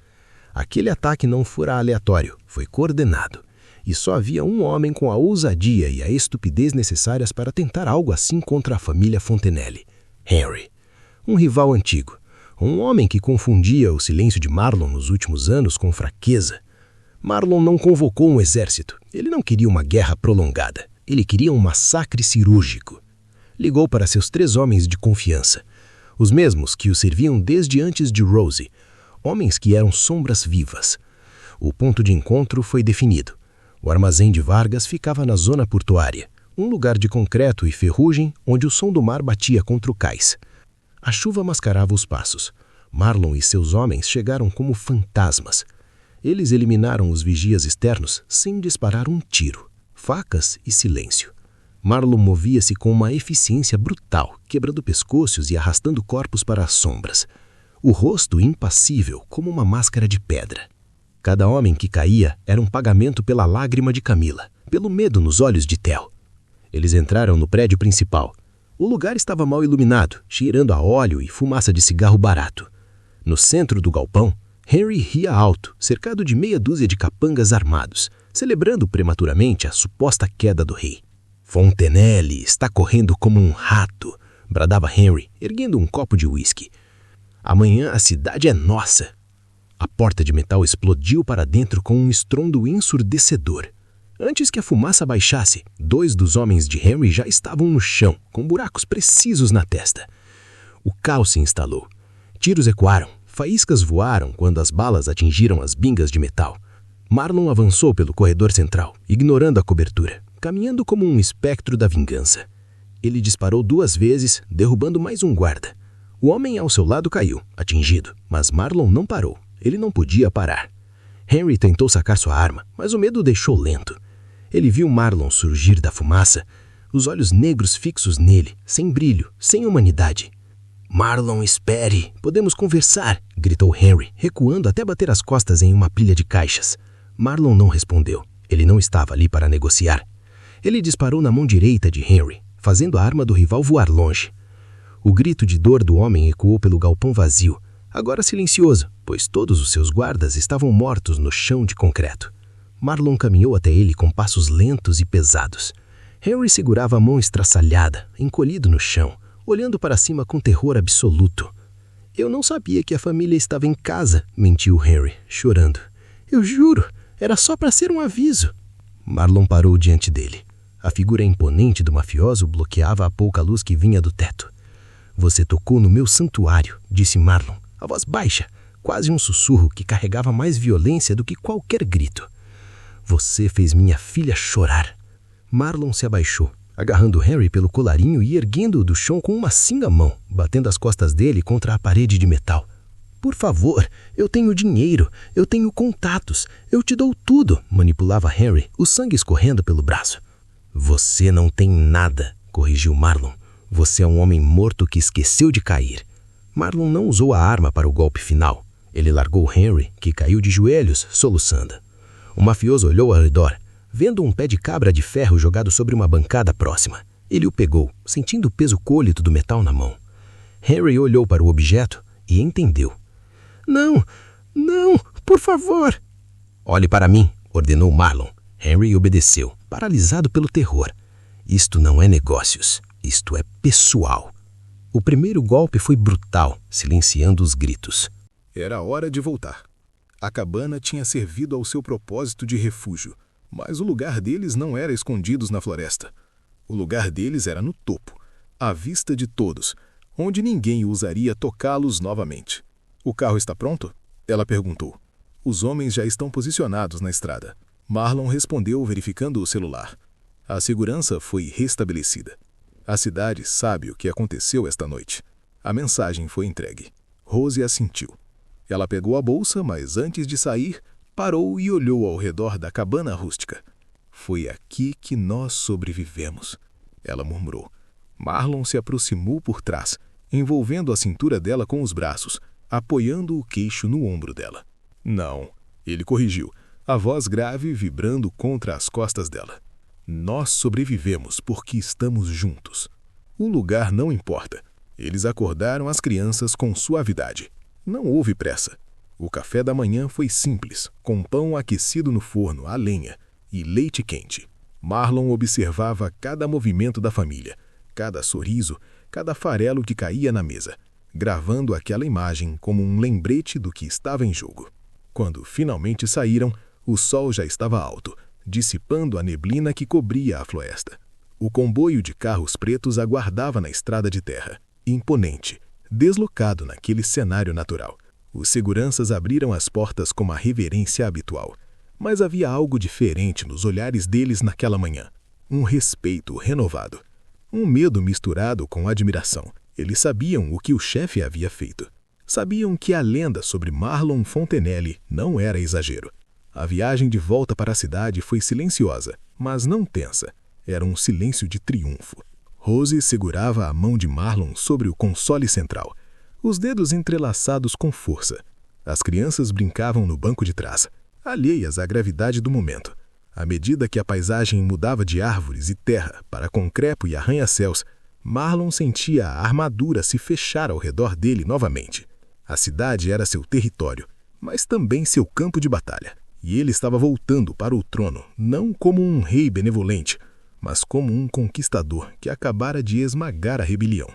Aquele ataque não fora aleatório, foi coordenado. E só havia um homem com a ousadia e a estupidez necessárias para tentar algo assim contra a família Fontenelle: Henry. Um rival antigo. Um homem que confundia o silêncio de Marlon nos últimos anos com fraqueza. Marlon não convocou um exército. Ele não queria uma guerra prolongada. Ele queria um massacre cirúrgico. Ligou para seus 3 homens de confiança. Os mesmos que o serviam desde antes de Rose. Homens que eram sombras vivas. O ponto de encontro foi definido. O armazém de Vargas ficava na zona portuária, um lugar de concreto e ferrugem onde o som do mar batia contra o cais. A chuva mascarava os passos. Marlon e seus homens chegaram como fantasmas. Eles eliminaram os vigias externos sem disparar um tiro. Facas e silêncio. Marlon movia-se com uma eficiência brutal, quebrando pescoços e arrastando corpos para as sombras. O rosto impassível como uma máscara de pedra. Cada homem que caía era um pagamento pela lágrima de Camila, pelo medo nos olhos de Theo. Eles entraram no prédio principal. O lugar estava mal iluminado, cheirando a óleo e fumaça de cigarro barato. No centro do galpão, Henry ria alto, cercado de meia dúzia de capangas armados, celebrando prematuramente a suposta queda do rei. "Fontenelle está correndo como um rato", bradava Henry, erguendo um copo de uísque. "Amanhã a cidade é nossa." A porta de metal explodiu para dentro com um estrondo ensurdecedor. Antes que a fumaça baixasse, 2 dos homens de Henry já estavam no chão, com buracos precisos na testa. O caos se instalou. Tiros ecoaram, faíscas voaram quando as balas atingiram as bingas de metal. Marlon avançou pelo corredor central, ignorando a cobertura, caminhando como um espectro da vingança. Ele disparou 2 vezes, derrubando mais um guarda. O homem ao seu lado caiu, atingido, mas Marlon não parou. Ele não podia parar. Henry tentou sacar sua arma, mas o medo o deixou lento. Ele viu Marlon surgir da fumaça, os olhos negros fixos nele, sem brilho, sem humanidade. "Marlon, espere, podemos conversar", gritou Henry, recuando até bater as costas em uma pilha de caixas. Marlon não respondeu. Ele não estava ali para negociar. Ele disparou na mão direita de Henry, fazendo a arma do rival voar longe. O grito de dor do homem ecoou pelo galpão vazio, agora silencioso, pois todos os seus guardas estavam mortos no chão de concreto. Marlon caminhou até ele com passos lentos e pesados. Henry segurava a mão estraçalhada, encolhido no chão, olhando para cima com terror absoluto. "Eu não sabia que a família estava em casa", mentiu Henry, chorando. "Eu juro, era só para ser um aviso." Marlon parou diante dele. A figura imponente do mafioso bloqueava a pouca luz que vinha do teto. "Você tocou no meu santuário", disse Marlon, a voz baixa, quase um sussurro que carregava mais violência do que qualquer grito. "Você fez minha filha chorar." Marlon se abaixou, agarrando Henry pelo colarinho e erguendo-o do chão com uma cinga mão, batendo as costas dele contra a parede de metal. "Por favor, eu tenho dinheiro, eu tenho contatos, eu te dou tudo", manipulava Henry, o sangue escorrendo pelo braço. "Você não tem nada", corrigiu Marlon, Você é um homem morto que esqueceu de cair. Marlon não usou a arma para o golpe final. Ele largou Henry, que caiu de joelhos, soluçando. O mafioso olhou ao redor, vendo um pé de cabra de ferro jogado sobre uma bancada próxima. Ele o pegou, sentindo o peso côlito do metal na mão. Henry olhou para o objeto e entendeu. Não, por favor. Olhe para mim, ordenou Marlon. Henry obedeceu, paralisado pelo terror. Isto não é negócios, isto é pessoal. O primeiro golpe foi brutal, silenciando os gritos. Era hora de voltar. A cabana tinha servido ao seu propósito de refúgio, mas o lugar deles não era escondidos na floresta. O lugar deles era no topo, à vista de todos, onde ninguém ousaria tocá-los novamente. O carro está pronto? Ela perguntou. Os homens já estão posicionados na estrada. Marlon respondeu verificando o celular. A segurança foi restabelecida. A cidade sabe o que aconteceu esta noite. A mensagem foi entregue. Rose assentiu. Ela pegou a bolsa, mas antes de sair, parou e olhou ao redor da cabana rústica. Foi aqui que nós sobrevivemos, ela murmurou. Marlon se aproximou por trás, envolvendo a cintura dela com os braços, apoiando o queixo no ombro dela. Não, ele corrigiu, a voz grave vibrando contra as costas dela. Nós sobrevivemos porque estamos juntos. O lugar não importa. Eles acordaram as crianças com suavidade. Não houve pressa. O café da manhã foi simples, com pão aquecido no forno a lenha e leite quente. Marlon observava cada movimento da família, cada sorriso, cada farelo que caía na mesa, gravando aquela imagem como um lembrete do que estava em jogo. Quando finalmente saíram, o sol já estava alto, dissipando a neblina que cobria a floresta. O comboio de carros pretos aguardava na estrada de terra, imponente, deslocado naquele cenário natural. Os seguranças abriram as portas com a reverência habitual, mas havia algo diferente nos olhares deles naquela manhã. Um respeito renovado. Um medo misturado com admiração. Eles sabiam o que o chefe havia feito. Sabiam que a lenda sobre Marlon Fontenelle não era exagero. A viagem de volta para a cidade foi silenciosa, mas não tensa. Era um silêncio de triunfo. Rose segurava a mão de Marlon sobre o console central, os dedos entrelaçados com força. As crianças brincavam no banco de trás, alheias à gravidade do momento. À medida que a paisagem mudava de árvores e terra para concrepo e arranha-céus, Marlon sentia a armadura se fechar ao redor dele novamente. A cidade era seu território, mas também seu campo de batalha. E ele estava voltando para o trono, não como um rei benevolente, mas como um conquistador que acabara de esmagar a rebelião.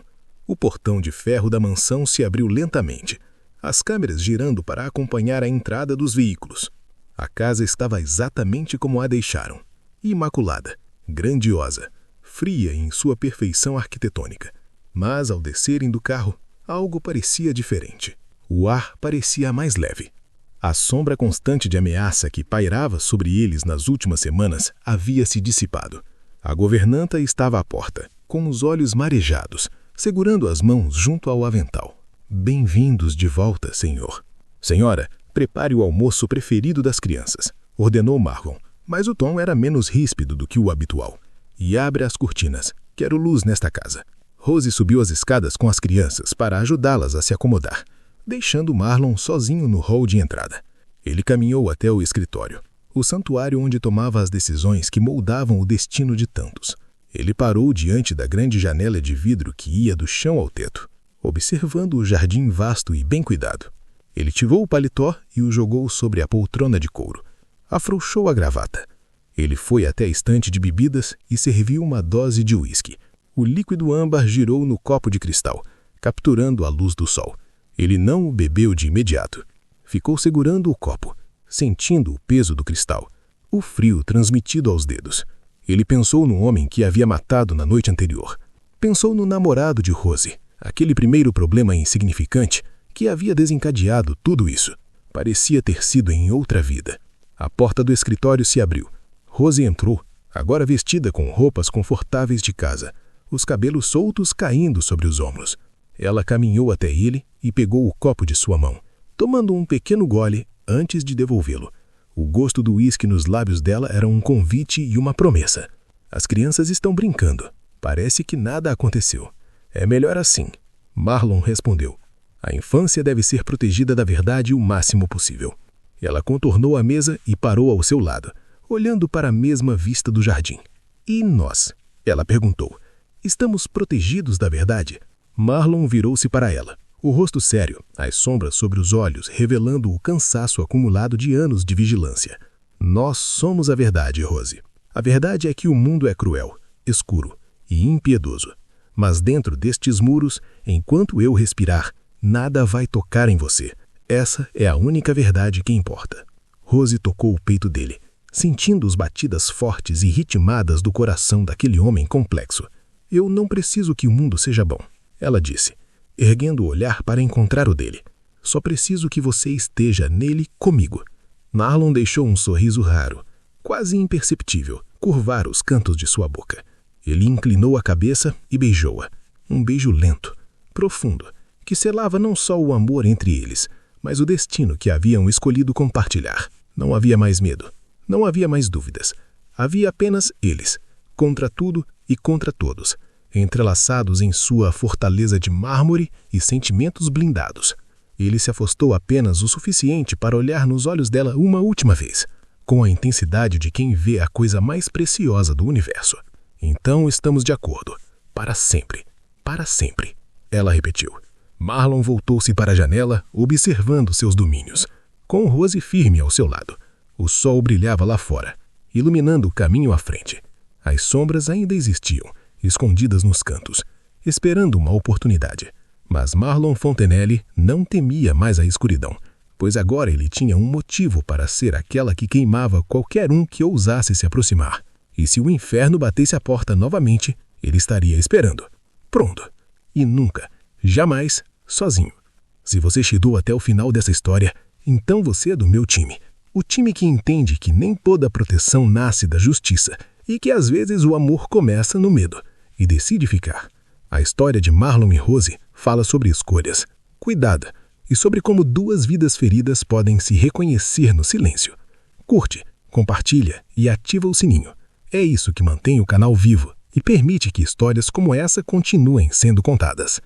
O portão de ferro da mansão se abriu lentamente, as câmeras girando para acompanhar a entrada dos veículos. A casa estava exatamente como a deixaram, imaculada, grandiosa, fria em sua perfeição arquitetônica. Mas ao descerem do carro, algo parecia diferente. O ar parecia mais leve. A sombra constante de ameaça que pairava sobre eles nas últimas semanas havia se dissipado. A governanta estava à porta, com os olhos marejados, segurando as mãos junto ao avental. Bem-vindos de volta, senhor. Senhora, prepare o almoço preferido das crianças, ordenou Marlon, mas o tom era menos ríspido do que o habitual. E abre as cortinas. Quero luz nesta casa. Rose subiu as escadas com as crianças para ajudá-las a se acomodar, deixando Marlon sozinho no hall de entrada. Ele caminhou até o escritório, o santuário onde tomava as decisões que moldavam o destino de tantos. Ele parou diante da grande janela de vidro que ia do chão ao teto, observando o jardim vasto e bem cuidado. Ele tirou o paletó e o jogou sobre a poltrona de couro. Afrouxou a gravata. Ele foi até a estante de bebidas e serviu uma dose de uísque. O líquido âmbar girou no copo de cristal, capturando a luz do sol. Ele não o bebeu de imediato. Ficou segurando o copo, sentindo o peso do cristal, o frio transmitido aos dedos. Ele pensou no homem que havia matado na noite anterior. Pensou no namorado de Rose, aquele primeiro problema insignificante que havia desencadeado tudo isso. Parecia ter sido em outra vida. A porta do escritório se abriu. Rose entrou, agora vestida com roupas confortáveis de casa, os cabelos soltos caindo sobre os ombros. Ela caminhou até ele e pegou o copo de sua mão, tomando um pequeno gole antes de devolvê-lo. O gosto do uísque nos lábios dela era um convite e uma promessa. As crianças estão brincando. Parece que nada aconteceu. É melhor assim, Marlon respondeu. A infância deve ser protegida da verdade o máximo possível. Ela contornou a mesa e parou ao seu lado, olhando para a mesma vista do jardim. E nós? Ela perguntou. Estamos protegidos da verdade? Marlon virou-se para ela, o rosto sério, as sombras sobre os olhos revelando o cansaço acumulado de anos de vigilância. Nós somos a verdade, Rose. A verdade é que o mundo é cruel, escuro e impiedoso. Mas dentro destes muros, enquanto eu respirar, nada vai tocar em você. Essa é a única verdade que importa. Rose tocou o peito dele, sentindo as batidas fortes e ritmadas do coração daquele homem complexo. Eu não preciso que o mundo seja bom, ela disse, erguendo o olhar para encontrar o dele. Só preciso que você esteja nele comigo. Marlon deixou um sorriso raro, quase imperceptível, curvar os cantos de sua boca. Ele inclinou a cabeça e beijou-a. Um beijo lento, profundo, que selava não só o amor entre eles, mas o destino que haviam escolhido compartilhar. Não havia mais medo, não havia mais dúvidas. Havia apenas eles, contra tudo e contra todos, entrelaçados em sua fortaleza de mármore e sentimentos blindados. Ele se afastou apenas o suficiente para olhar nos olhos dela uma última vez, com a intensidade de quem vê a coisa mais preciosa do universo. Então estamos de acordo. Para sempre. Para sempre. Ela repetiu. Marlon voltou-se para a janela, observando seus domínios, com Rose firme ao seu lado. O sol brilhava lá fora, iluminando o caminho à frente. As sombras ainda existiam, escondidas nos cantos, esperando uma oportunidade. Mas Marlon Fontenelle não temia mais a escuridão, pois agora ele tinha um motivo para ser aquela que queimava qualquer um que ousasse se aproximar. E se o inferno batesse a porta novamente, ele estaria esperando. Pronto. E nunca, jamais, sozinho. Se você chegou até o final dessa história, então você é do meu time. O time que entende que nem toda proteção nasce da justiça e que às vezes o amor começa no medo e decide ficar. A história de Marlon e Rose fala sobre escolhas, cuidado e sobre como duas vidas feridas podem se reconhecer no silêncio. Curte, compartilha e ativa o sininho. É isso que mantém o canal vivo e permite que histórias como essa continuem sendo contadas.